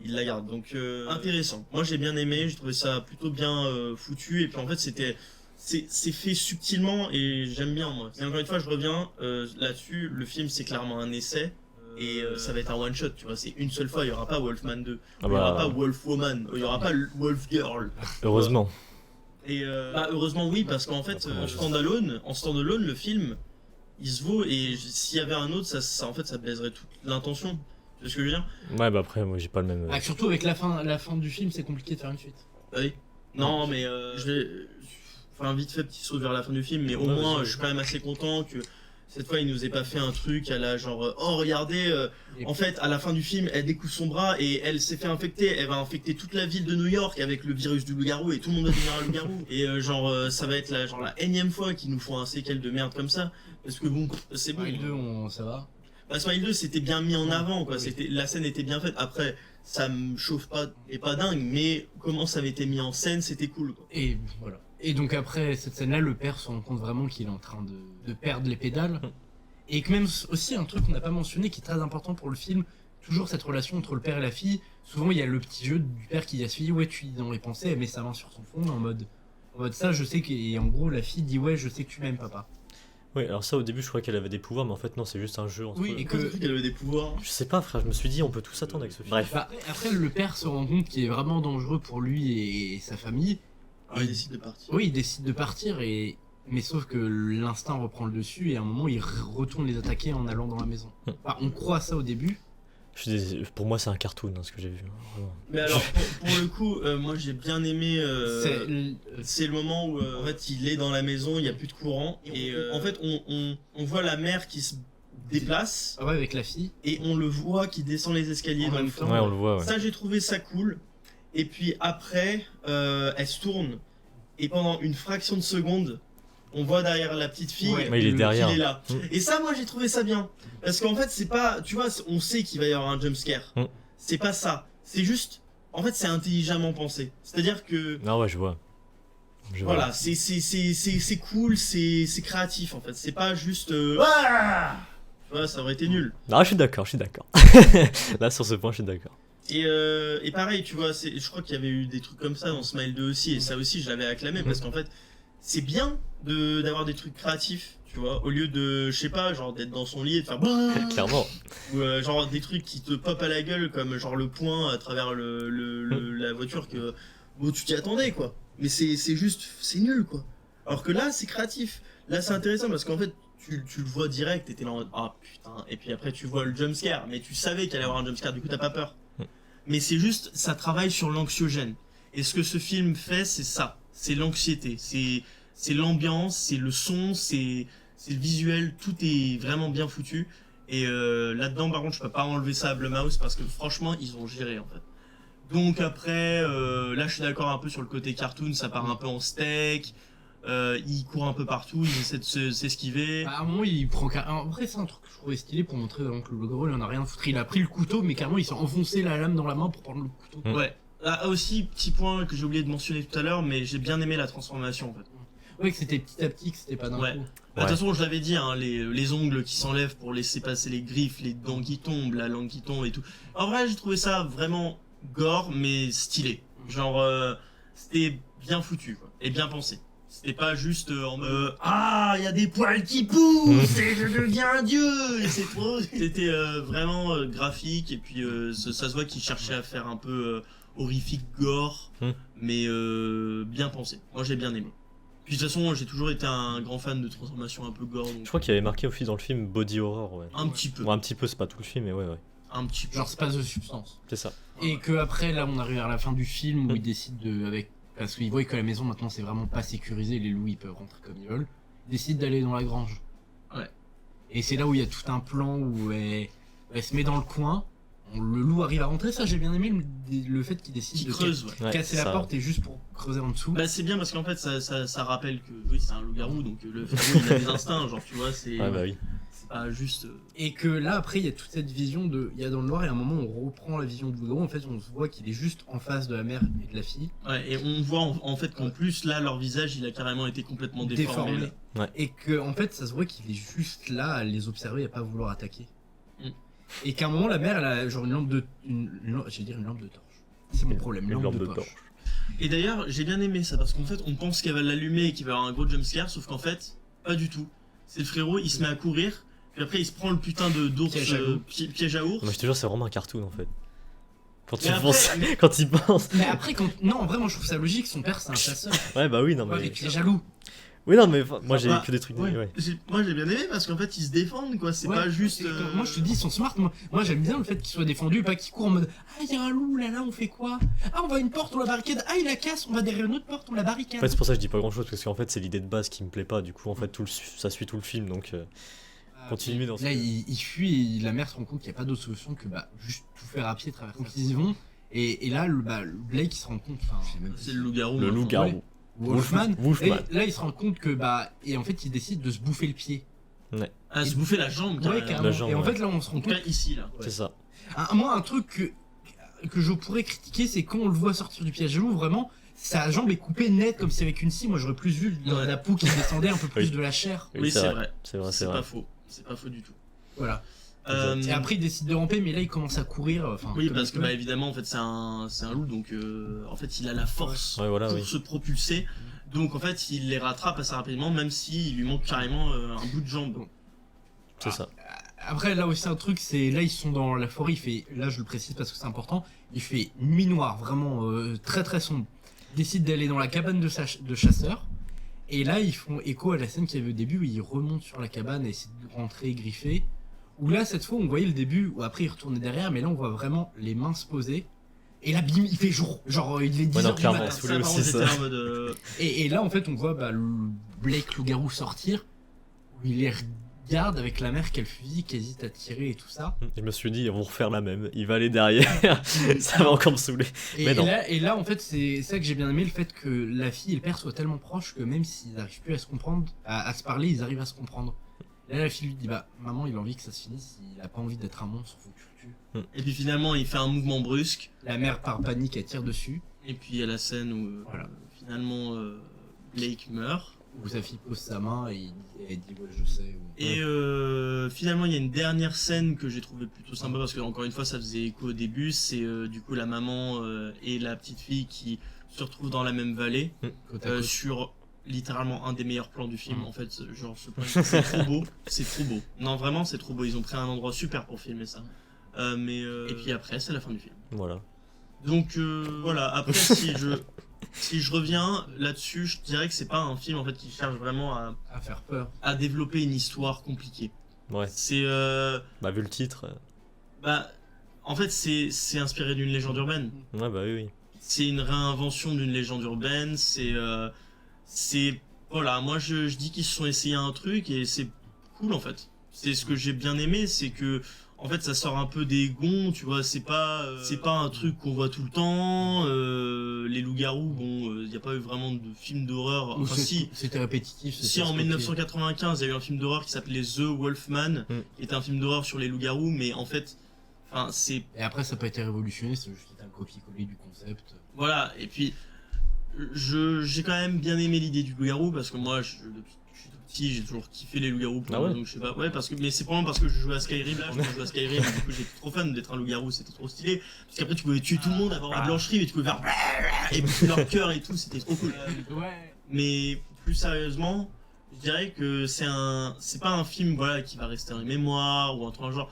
Il la garde. Donc intéressant. Moi j'ai bien aimé, j'ai trouvé ça plutôt bien foutu. Et puis en fait c'est fait subtilement et j'aime bien moi. Et encore une fois je reviens là-dessus, le film c'est clairement un essai. Et ça va être un one shot, tu vois, c'est une seule fois, il n'y aura pas Wolfman 2, il n'y aura pas Wolfwoman, il n'y aura pas Wolf Girl. Heureusement. Et heureusement oui, parce qu'en fait en standalone le film il se vaut, et s'il y avait un autre ça en fait ça baiserait toute l'intention. Tu vois ce que je veux dire? Ouais, après moi j'ai pas le même. Surtout avec la fin du film, c'est compliqué de faire une suite. Oui. Non mais je vais enfin vite fait petit saut vers la fin du film, mais au moins je suis quand même assez content que cette fois, il nous ait pas fait un truc à la genre oh regardez, en fait à la fin du film, elle découpe son bras et elle s'est fait infecter, elle va infecter toute la ville de New York avec le virus du loup-garou et tout le monde va devenir un loup-garou. Et ça va être la énième fois qu'ils nous font un séquel de merde comme ça, parce que bon, c'est bon. Smile 2, ça va. Smile 2 c'était bien mis en avant quoi, la scène était bien faite. Après ça me chauffe pas dingue, mais comment ça avait été mis en scène, c'était cool quoi. Et voilà. Et donc après cette scène-là, le père se rend compte vraiment qu'il est en train de perdre les pédales. Et que même aussi un truc qu'on n'a pas mentionné qui est très important pour le film, toujours cette relation entre le père et la fille. Souvent il y a le petit jeu du père qui dit à sa fille ouais tu lis dans les pensées, elle met sa main sur son front en mode ça je sais que, et en gros la fille dit ouais je sais que tu m'aimes papa. Oui, alors ça au début je croyais qu'elle avait des pouvoirs, mais en fait non, c'est juste un jeu entre oui, eux. et que qu'elle avait des pouvoirs. Je sais pas frère, je me suis dit on peut tout s'attendre avec ce film. Bref. Après le père se rend compte qu'il est vraiment dangereux pour lui et sa famille. Il décide de partir. Oui, il décide de partir et Mais sauf que l'instinct reprend le dessus et à un moment il retourne les attaquer en allant dans la maison. Enfin, on croit ça au début. Pour moi, c'est un cartoon, hein, ce que j'ai vu. Vraiment. Mais alors, pour le coup, moi j'ai bien aimé. C'est le moment où en fait il est dans la maison, il n'y a plus de courant. Et en fait, on voit la mère qui se déplace. Ah ouais, avec la fille. Et on le voit qui descend les escaliers En dans même le temps. temps. Ouais, on le voit, ouais. Ça, j'ai trouvé ça cool. Et puis après, elle se tourne. Et pendant une fraction de seconde, on voit derrière la petite fille Ouais, Mais il est derrière. qu'il est là. Mm. Et ça, moi, j'ai trouvé ça bien. Parce qu'en fait, c'est pas... Tu vois, on sait qu'il va y avoir un jumpscare. Mm. C'est pas ça. C'est juste... En fait, c'est intelligemment pensé. C'est-à-dire que... Non, ouais, je vois. Voilà, c'est cool, c'est créatif, en fait. C'est pas juste... Ah tu vois, ça aurait été nul. Non, je suis d'accord. Là, sur ce point, je suis d'accord. Et pareil, tu vois, je crois qu'il y avait eu des trucs comme ça dans Smile 2 aussi, et ça aussi je l'avais acclamé parce qu'en fait, c'est bien d'avoir des trucs créatifs, tu vois, au lieu de, je sais pas, genre d'être dans son lit et de faire Clairement. ou genre des trucs qui te pop à la gueule comme genre le poing à travers la voiture que bon, tu t'y attendais quoi, mais c'est juste, c'est nul quoi. Alors que là, c'est créatif, là c'est intéressant parce qu'en fait, tu le vois direct et t'es là en mode ah putain, et puis après tu vois le jumpscare, mais tu savais qu'il allait y avoir un jumpscare, du coup t'as pas peur. Mais c'est juste, ça travaille sur l'anxiogène. Et ce que ce film fait, c'est ça. C'est l'anxiété. C'est l'ambiance, c'est le son, c'est le visuel. Tout est vraiment bien foutu. Et là-dedans, par contre, je peux pas enlever ça à Blumhouse parce que franchement, ils ont géré en fait. Donc après, là, je suis d'accord un peu sur le côté cartoon. Ça part un peu en steak. Il court un peu partout. Il essaie de s'esquiver. À un moment, il prend carrément. Après, c'est un truc que je trouvais stylé pour montrer vraiment que le gros, il en a rien à foutre. Il a pris le couteau, mais carrément, il s'est enfoncé la lame dans la main pour prendre le couteau. Ouais. Là aussi, petit point que j'ai oublié de mentionner tout à l'heure, mais j'ai bien aimé la transformation en fait. Ouais, que c'était petit à petit, que c'était pas d'un Ouais. coup. Bah, de toute façon, je l'avais dit, hein, les ongles qui s'enlèvent pour laisser passer les griffes, les dents qui tombent, la langue qui tombe et tout. En vrai, j'ai trouvé ça vraiment gore, mais stylé. Genre, c'était bien foutu, quoi, et bien pensé. C'était pas juste en mode ah, il y a des poils qui poussent et je deviens un dieu et c'est trop. C'était vraiment graphique et puis ça se voit qu'il cherchait à faire un peu horrifique gore, mais bien pensé. Moi, j'ai bien aimé. Puis de toute façon, j'ai toujours été un grand fan de transformation un peu gore. Donc... Je crois qu'il y avait marqué aussi dans le film Body Horror, ouais. Un petit peu. Bon, un petit peu, c'est pas tout le film, mais ouais. Un petit peu. Genre, c'est pas de substance. C'est ça. Et que après, là, on arrive à la fin du film où il décide parce qu'il voit que la maison maintenant c'est vraiment pas sécurisé, les loups ils peuvent rentrer comme ils veulent. Il décide d'aller dans la grange. Ouais. Et c'est là où il y a tout un plan où elle se met dans le coin. Le loup arrive à rentrer, ça j'ai bien aimé le fait qu'il décide de creuse, ouais. casser la ça. porte et juste pour creuser en dessous. Bah c'est bien parce qu'en fait ça rappelle que oui c'est un loup-garou donc le frérot il a des instincts genre tu vois c'est Ouais, bah oui. c'est pas juste Et que là après il y a toute cette vision il y a dans le noir et à un moment on reprend la vision du loup-garou, en fait on se voit qu'il est juste en face de la mère et de la fille. ouais, et on voit en fait qu'en plus là leur visage il a carrément été complètement déformé. Là. Ouais. Et que en fait ça se voit qu'il est juste là à les observer et à pas vouloir attaquer. Et qu'à un moment la mère elle a genre une lampe de torche. C'est mon problème, une lampe de poche. Et d'ailleurs j'ai bien aimé ça parce qu'en fait on pense qu'elle va l'allumer et qu'il va y avoir un gros jumpscare sauf qu'en fait pas du tout. C'est le frérot, il se met à courir puis après il se prend le putain d'ours piège à ours. Moi je te jure c'est vraiment un cartoon en fait. Quand il Mais pense. Mais après non vraiment je trouve ça logique, son père c'est un chasseur. Ouais bah oui non mais. Ouais, et puis il est jaloux. Oui non mais moi j'ai Bah, que des trucs. ouais. Ouais. Moi j'ai bien aimé parce qu'en fait ils se défendent quoi, c'est Ouais, pas juste. Moi je te dis ils sont smart, moi j'aime bien le fait qu'ils soient défendus, pas qu'ils courent en mode ah il y a un loup là on fait quoi? Ah on va à une porte, on la barricade, ah il la casse, on va derrière une autre porte, on la barricade. En fait c'est pour ça que je dis pas grand chose parce qu'en fait c'est l'idée de base qui me plaît pas du coup en fait ça suit tout le film donc continuez dans ce. Là il fuit et la mère se rend compte qu'il n'y a pas d'autre solution que juste tout faire à pied, traverser. Donc ils y vont et là le Blake il se rend compte, C'est le loup-garou. Le loup-garou. Wolfman. Wolfman. Et là il se rend compte que et en fait il décide de se bouffer le pied. Ah se bouffer la jambe Ouais, carrément. carrément. La jambe, Et en ouais. fait là on se rend En tout compte. cas ici là. C'est ça. Moi un truc que je pourrais critiquer c'est quand on le voit sortir du piège à loup, vraiment sa jambe est coupée nette comme si avec une scie, moi j'aurais plus vu la peau qui descendait un peu plus Oui. de la chair. Oui c'est vrai. C'est C'est vrai. pas faux. C'est pas faux du tout. Voilà. Exact. Et après il décide de ramper mais là il commence à courir. Oui comme parce il que peut. bah évidemment en fait c'est un loup donc en fait il a la force Ouais voilà pour oui. se propulser. Donc en fait il les rattrape assez rapidement même s'il lui manque carrément un bout de jambe. C'est ça. Après là aussi un truc c'est là ils sont dans la forêt, il fait là je le précise parce que c'est important, il fait nuit noire vraiment très très sombre. Il décide d'aller dans la cabane de chasseurs Et là, ils font écho à la scène qu'il y avait au début où ils remontent sur la cabane et essaient de rentrer griffés. Où là, cette fois, on voyait le début où après ils retournaient derrière, mais là, on voit vraiment les mains se poser. Et là, bim, il fait jour. Genre, il est 10 Ouais, non, heures du clairement, matin. sous Ça, le par aussi, contre, ça. j'étais en mode. Et là, en fait, on voit Blake loup-garou sortir, où il les regarde avec la mère qu'elle fusille, qui hésite à tirer et tout ça. Je me suis dit, ils vont refaire la même. Il va aller derrière. Ça va encore me saouler. Mais non. Et là, en fait, c'est ça que j'ai bien aimé, le fait que la fille et le père soient tellement proches que même s'ils n'arrivent plus à se comprendre, à se parler, ils arrivent à se comprendre. Là, la fille lui dit, bah, maman, il a envie que ça se finisse, il a pas envie d'être un monstre, faut que tu le tues. Et puis finalement, il fait un mouvement brusque. La mère, par panique, elle tire dessus, Et puis il y a la scène où Voilà. finalement Blake meurt. où sa fille pose sa main et elle dit, ouais, je sais. Et finalement, il y a une dernière scène que j'ai trouvé plutôt sympa parce que encore une fois, ça faisait écho au début. C'est du coup la maman et la petite fille qui se retrouvent dans la même vallée Côte à côte. sur littéralement un des meilleurs plans du film. Mm. En fait, genre ce plan, c'est trop beau, c'est trop beau. Non, vraiment, c'est trop beau. Ils ont pris un endroit super pour filmer ça. Et puis après, c'est la fin du film. Voilà. Donc voilà. Après, si je reviens là-dessus, je dirais que c'est pas un film en fait qui cherche vraiment À faire peur. à développer une histoire compliquée. Ouais. C'est Bah, vu le titre. bah en fait c'est inspiré d'une légende urbaine. Ouais, bah oui. C'est une réinvention d'une légende urbaine. C'est voilà, moi je dis qu'ils se sont essayés un truc et c'est cool en fait. C'est ce que j'ai bien aimé, c'est que en fait ça sort un peu des gonds, tu vois. C'est pas un truc qu'on voit tout le temps. Les loups-garous, bon, il y a pas eu vraiment de film d'horreur. Ou Enfin si. c'était répétitif. c'était Si en stocké. 1995 il y a eu un film d'horreur qui s'appelait The Wolfman, qui était un film d'horreur sur les loups-garous, mais en fait, enfin c'est Et après, ça n'a pas été révolutionné, c'est juste un copier-coller du concept. voilà. Et puis j'ai quand même bien aimé l'idée du loup-garou parce que moi depuis que je suis tout petit j'ai toujours kiffé les loups-garous. Ah ouais Donc je sais pas, ouais, parce que mais c'est probablement parce que je jouais à Skyrim là, je jouais à Skyrim, du coup j'étais trop fan d'être un loup-garou, c'était trop stylé parce qu'après tu pouvais tuer tout le monde, avoir la blancherie et tu pouvais faire et bouffer leur cœur et tout, c'était trop cool. Ouais. Mais plus sérieusement, je dirais que c'est pas un film voilà qui va rester dans les mémoires ou un truc genre,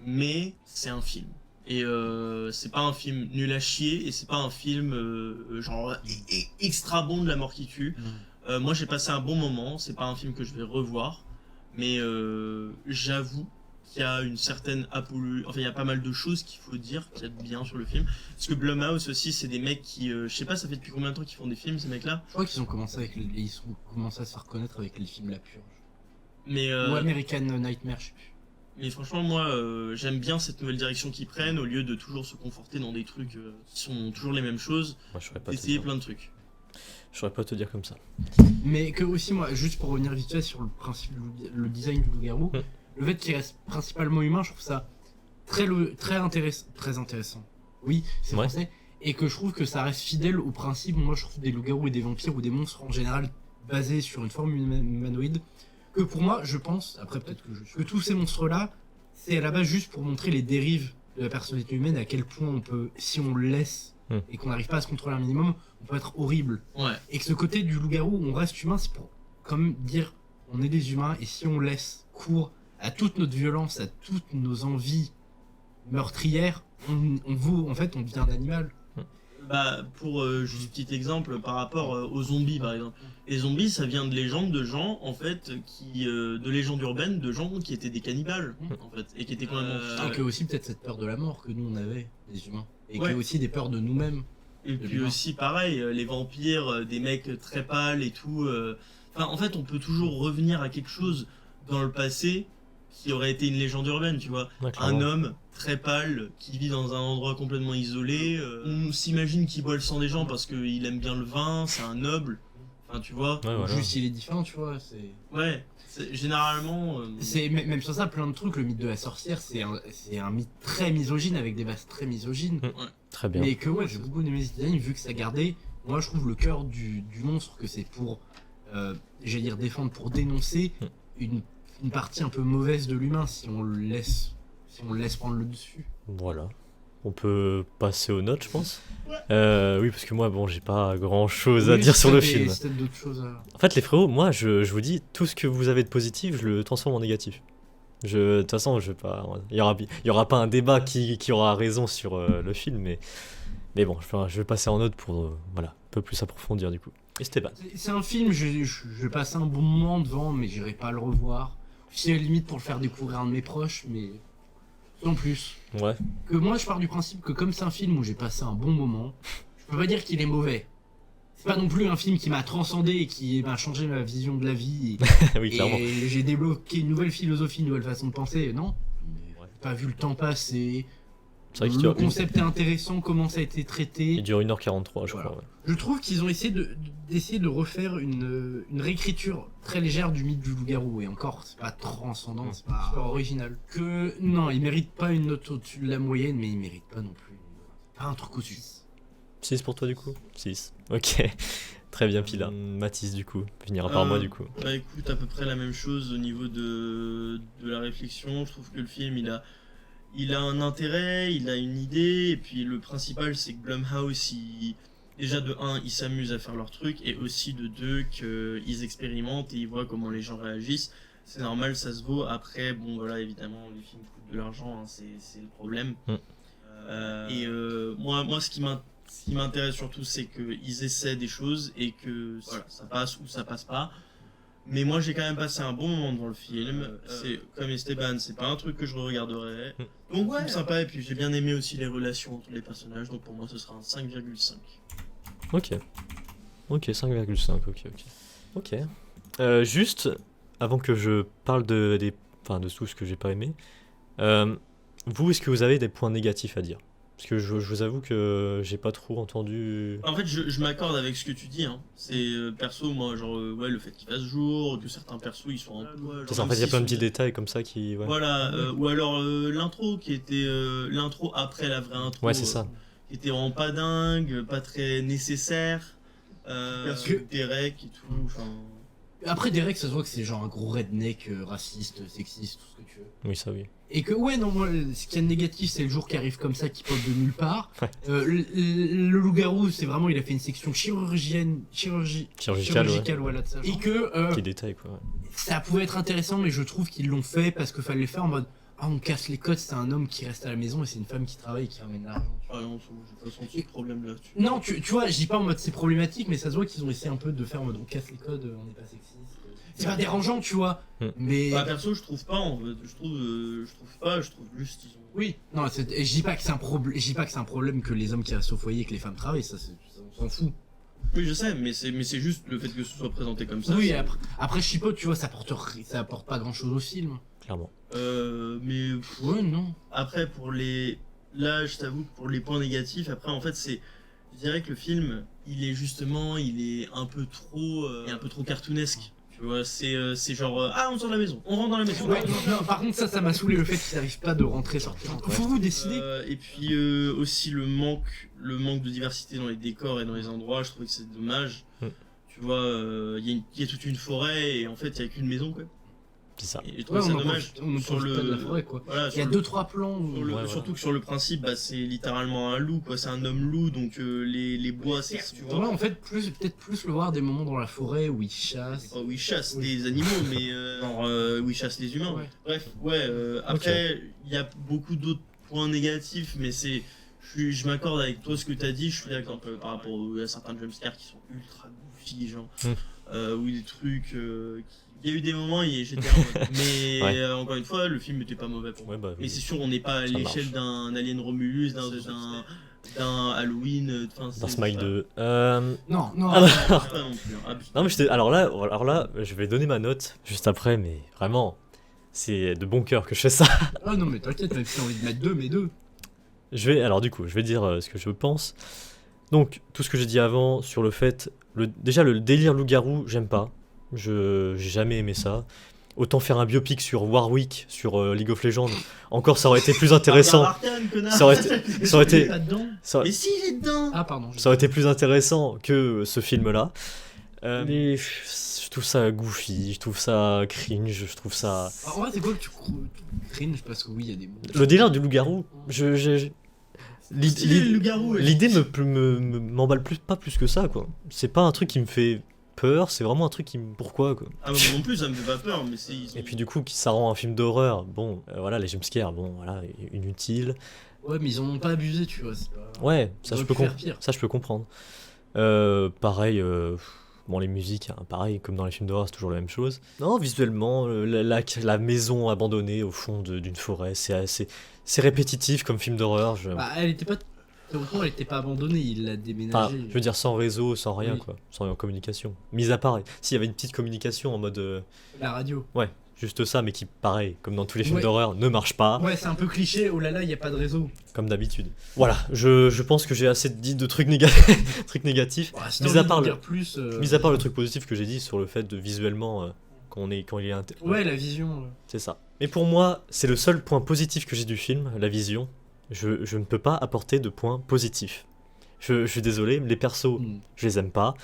mais c'est un film. Et c'est pas un film nul à chier et c'est pas un film genre extra bon de la mort qui tue. Moi j'ai passé un bon moment, c'est pas un film que je vais revoir, mais j'avoue qu'il y a une certaine enfin il y a pas mal de choses qu'il faut dire qu'il y a de bien sur le film. Parce que Blumhouse aussi c'est des mecs qui, je sais pas ça fait depuis combien de temps qu'ils font des films ces mecs là. Je crois qu'ils ont commencé ils ont commencé à se faire connaître avec les films La Purge. Mais Ou American Nightmare, je sais plus. Mais franchement, moi, j'aime bien cette nouvelle direction qu'ils prennent au lieu de toujours se conforter dans des trucs qui sont toujours les mêmes choses, Moi, je saurais pas te d'essayer dire. plein de trucs. Je saurais pas te dire comme ça. Mais que aussi, moi, juste pour revenir vite fait sur le principe, le design du loup-garou, le fait qu'il reste principalement humain, je trouve ça très intéressant. Oui, c'est Ouais. français. Et que je trouve que ça reste fidèle au principe, moi je trouve des loups-garous et des vampires ou des monstres en général basés sur une forme humanoïde. Que pour moi, je pense, après peut-être que tous ces monstres-là, c'est à la base juste pour montrer les dérives de la personnalité humaine, à quel point on peut, si on le laisse et qu'on n'arrive pas à se contrôler un minimum, on peut être horrible. Ouais. Et que ce côté du loup-garou, on reste humain, c'est pour quand même dire on est des humains et si on laisse cours à toute notre violence, à toutes nos envies meurtrières, en fait, on devient un animal. Bah, pour juste petit exemple, par rapport aux zombies, par exemple. Les zombies, ça vient de légendes de gens, en fait, de légendes urbaines, de gens qui étaient des cannibales, en fait, et qui étaient complètement Et que aussi peut-être cette peur de la mort que nous on avait, les humains. Et Ouais. que aussi des peurs de nous-mêmes. Et de puis l'humain. aussi, pareil, les vampires, des mecs très pâles et tout. Enfin, en fait, on peut toujours revenir à quelque chose dans le passé qui aurait été une légende urbaine, tu vois. Ouais, Un clairement. homme très pâle qui vit dans un endroit complètement isolé. On s'imagine qu'il boit le sang des gens parce qu'il aime bien le vin, c'est un noble. Enfin, tu vois. Ouais, voilà. Juste il est différent, tu vois. Ouais, généralement. C'est même sur ça, plein de trucs. Le mythe de la sorcière, c'est un mythe très misogyne avec des bases très misogynes. Très bien. Mais que ouais, j'ai beaucoup aimé ce design vu que ça gardait, moi je trouve le cœur du monstre, que c'est pour, j'allais dire défendre, pour dénoncer une partie un peu mauvaise de l'humain si on le laisse prendre le dessus. Voilà. On peut passer aux notes, je pense. Oui, parce que moi, bon, j'ai pas grand chose à Oui, dire si sur t'as le des- film. si t'as d'autres choses à... En fait, les frérots, moi, je vous dis, tout ce que vous avez de positif, je le transforme en négatif. De toute façon, je vais pas. Il y aura pas un débat qui aura raison sur le film, mais bon, je vais passer en note pour voilà, un peu plus approfondir du coup. Esteban. C'est un film, je vais passer un bon moment devant, mais j'irai pas le revoir. C'est à la limite pour le faire découvrir à un de mes proches, mais sans plus. Ouais. Que moi, je pars du principe que comme c'est un film où j'ai passé un bon moment, je peux pas dire qu'il est mauvais. C'est pas non plus un film qui m'a transcendé et qui m'a changé ma vision de la vie. Oui, clairement. Et j'ai débloqué une nouvelle philosophie, une nouvelle façon de penser. Non. Ouais. J'ai pas vu le temps passer. C'est vrai qu'il Le dure, concept est intéressant, comment ça a été traité. il dure 1h43, je Voilà. crois. Ouais. Je trouve qu'ils ont essayé d'essayer de refaire une réécriture très légère du mythe du loup-garou. Et encore, c'est pas transcendant, c'est pas original. Que non, il mérite pas une note au-dessus de la moyenne, mais il mérite pas non plus pas un truc au-dessus. 6 pour toi, du coup 6. Ok. Très bien, Pila. Mathis, du coup, finira par moi, du coup. Bah écoute, à peu près la même chose au niveau de la réflexion. Je trouve que le film, il a un intérêt, il a une idée, et puis le principal, c'est que Blumhouse, déjà de 1, ils s'amusent à faire leur truc, et aussi de 2, qu'ils expérimentent et ils voient comment les gens réagissent. C'est normal, ça se vaut. Après, bon voilà, évidemment, les films coûtent de l'argent, hein, c'est le problème. Moi, ce qui m'intéresse surtout, c'est qu'ils essaient des choses et que voilà, ça passe ou ça passe pas. Mais moi, j'ai quand même passé un bon moment devant le film. C'est comme Esteban, c'est pas un truc que je regarderais. Donc ouais, sympa. Et puis j'ai bien aimé aussi les relations entre les personnages. Donc pour moi, ce sera un 5,5. Ok. Ok, 5,5, ok. Juste, avant que je parle de tout ce que j'ai pas aimé, vous, est-ce que vous avez des points négatifs à dire? Parce que je vous avoue que j'ai pas trop entendu... En fait, je m'accorde avec ce que tu dis. Hein. C'est perso, moi, genre, ouais, le fait qu'il fasse jour, que certains persos ils sont un peu. C'est ça, en fait, il y a plein de petits détails comme ça qui... Ouais, Voilà, ou alors l'intro qui était l'intro après la vraie intro. Ouais, c'est ça. Qui était vraiment pas dingue, pas très nécessaire. Parce que- Derek et tout. Enfin. Après, Derek, ça se voit que c'est genre un gros redneck, raciste, sexiste, tout ce que tu veux. Oui, ça, oui. Et que, ouais, non, moi, ce qui est négatif, c'est le jour qui arrive comme ça, qui pop de nulle part. Ouais. Le loup-garou, c'est vraiment, il a fait une section chirurgicale, voilà, de ça. Et que, Petit détail, quoi. Ouais. ça pouvait être intéressant, mais je trouve qu'ils l'ont fait parce qu'il fallait le faire en mode, ah, on casse les codes, c'est un homme qui reste à la maison et c'est une femme qui travaille et qui ramène l'argent. Ah non, j'ai pas senti de problème là-dessus. Non, tu vois, je dis pas en mode c'est problématique, mais ça se voit qu'ils ont essayé un peu de faire en mode on casse les codes, on n'est pas sexiste. C'est pas dérangeant, tu vois, mais... Bah, perso, je trouve pas, en fait. Je trouve juste ils ont... Oui, non, et je dis pas que c'est un problème que les hommes qui restent au foyer et que les femmes travaillent, ça, on s'en fout. Oui, je sais, mais c'est juste le fait que ce soit présenté comme ça. Oui, c'est- après je chipote, tu vois, ça apporte pas grand chose au film. Clairement. Mais Ouais, non. après, là, je t'avoue que pour les points négatifs, après, en fait, je dirais que le film, il est un peu trop cartoonesque. Tu vois, c'est genre, ah, on sort de la maison, on rentre dans la maison. Ouais, non, par contre, ça m'a saoulé le fait qu'ils n'arrivent pas de rentrer, sortir. Faut vous décider. Et puis aussi le manque de diversité dans les décors et dans les endroits, je trouvais que c'est dommage. Tu vois, il y a toute une forêt et en fait, il n'y a qu'une maison, quoi. C'est ça. Et je trouve ça dommage. On ne sur profite pas de la forêt, quoi. Voilà, Il y a sur 2-3 plans où... surtout que sur le principe, bah, c'est littéralement un loup, quoi. C'est un homme loup, donc les bois, c'est. Tu vois. Ouais, en fait, peut-être plus le voir des moments dans la forêt où il chasse. Où ils chassent Oui. des animaux, mais où ils chassent les humains. Ouais. Bref, ouais. Après, il y a beaucoup d'autres points négatifs, mais je m'accorde avec toi ce que t'as dit. Je suis d'accord par rapport à certains jumpscares qui sont ultra goofy, genre, ou des trucs. Il y a eu des moments et j'étais en mode. Mais Ouais. encore une fois, le film n'était pas mauvais pour moi. Ouais, bah, Mais c'est sûr, on n'est pas à Ça l'échelle marche. d'un Alien Romulus, d'un Halloween, dans Smile 2. Non, Ah, bah, Pas non plus. Hein. Abuse. non, mais alors là, je vais donner ma note juste après, mais vraiment, c'est de bon cœur que je fais ça. Ah non, mais t'inquiète, même si t'as envie de mettre 2, mais 2. Je vais dire ce que je pense. Donc, tout ce que j'ai dit avant sur le fait... déjà, le délire loup-garou, j'aime pas. J'ai jamais aimé ça. Autant faire un biopic sur Warwick, sur League of Legends. Encore, ça aurait été plus intéressant. Regarde Arcane, connard. Ça aurait été... Il est pas dedans. Ça, Mais si, il est dedans. Ah, pardon. ça aurait été plus intéressant que ce film-là. Mais je trouve ça goofy, je trouve ça cringe, je trouve ça... En vrai, c'est quoi que tu cringe parce que oui, il y a des mots. Le délire du loup-garou, Stylé, le loup-garou, ouais. l'idée m'emballe pas plus que ça, quoi. C'est pas un truc qui me fait peur, c'est vraiment un truc qui me... Pourquoi, quoi. Ah, moi non plus, ça me fait pas peur, mais c'est. Et puis du coup, ça rend un film d'horreur, bon, voilà, les jumpscares, bon, voilà, inutile. Ouais, mais ils en ont pas abusé, tu vois. C'est pas... Ouais, ça Ils je auraient peux, pu faire pire. ça je peux comprendre. Pareil, Bon, les musiques, hein, pareil, comme dans les films d'horreur, c'est toujours la même chose. Non, visuellement, la maison abandonnée au fond d'une forêt, c'est répétitif comme film d'horreur. Bah, elle était pas. Théoriquement, elle était pas abandonnée, il l'a Enfin, déménagée. je veux dire sans réseau, sans rien, Oui. quoi. Sans communication. Mis à part, s'il y avait une petite communication en mode... La radio. ouais, juste ça, mais qui, pareil, comme dans tous les films Ouais. d'horreur, ne marche pas, Ouais, c'est un peu cliché, oh là là, il y a pas de réseau. comme d'habitude. Voilà, je pense que j'ai assez dit de trucs, trucs négatifs. Bah, si Mis t'as à envie part d'en le- dire plus. Mis à part le truc positif que j'ai dit sur le fait de visuellement, quand il est Ouais, la vision. c'est ça. Mais pour moi, c'est le seul point positif que j'ai du film, la vision. Je ne peux pas apporter de point positif. Je suis désolé, les persos, je les aime pas.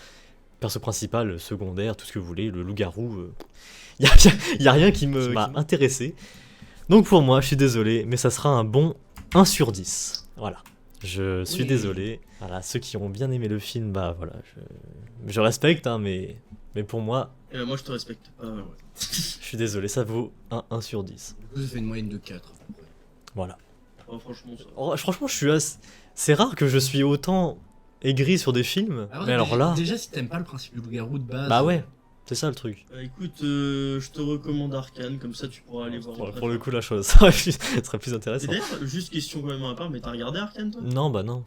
Perso principal, secondaire, tout ce que vous voulez, le loup-garou, y a rien qui m'a intéressé. Donc pour moi, je suis désolé, mais ça sera un bon 1 sur 10. Voilà. Je suis Oui. désolé. Voilà, ceux qui ont bien aimé le film, bah voilà, je respecte, hein, mais pour moi, Et moi, je te respecte pas. Ouais. je suis désolé, ça vaut un 1 sur 10. Du coup, ça fait une moyenne de 4 à peu près. Voilà. Oh, franchement, ça. Oh, franchement, c'est rare que je suis autant aigri sur des films, Alors, mais alors déjà, là, Déjà, si t'aimes pas le principe du loup-garou de base. bah ouais, c'est ça le truc. Bah, écoute, je te recommande Arcane, comme ça tu pourras aller voir. Pour le coup, la chose ça serait plus Et intéressant. d'ailleurs, juste question quand même à part, mais t'as regardé Arcane toi? Non, bah non.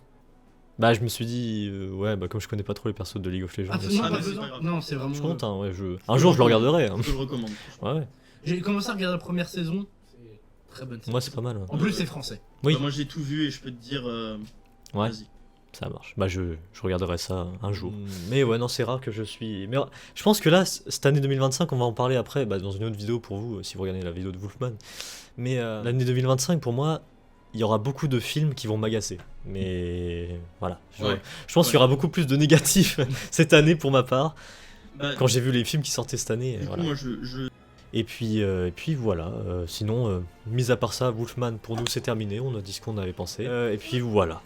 Bah je me suis dit, ouais, bah comme je connais pas trop les persos de League of Legends, Absolument Ah, pas mais c'est besoin. pas grave. Non, c'est vraiment. je compte, hein, ouais, un jour je le regarderai. Hein. Je te le recommande. Ouais, J'ai commencé à regarder la première saison. C'est très bonne. moi c'est pas mal. Hein. En plus, c'est français. Oui. Bah, moi j'ai tout vu et je peux te dire. Ouais. Vas-y. Ça marche. Bah je regarderai ça un jour. Mais ouais, non, c'est rare que je suis... Mais je pense que là, cette année 2025, on va en parler après, bah, dans une autre vidéo pour vous, si vous regardez la vidéo de Wolfman. Mais l'année 2025, pour moi, il y aura beaucoup de films qui vont m'agacer. Mais voilà. Ouais. Je pense qu'il y aura beaucoup plus de négatifs cette année pour ma part, Bah, quand j'ai vu les films qui sortaient cette année. du coup, Voilà. moi je. Et puis voilà. Sinon, mis à part ça, Wolfman, pour nous, c'est terminé. On a dit ce qu'on avait pensé. Et puis voilà.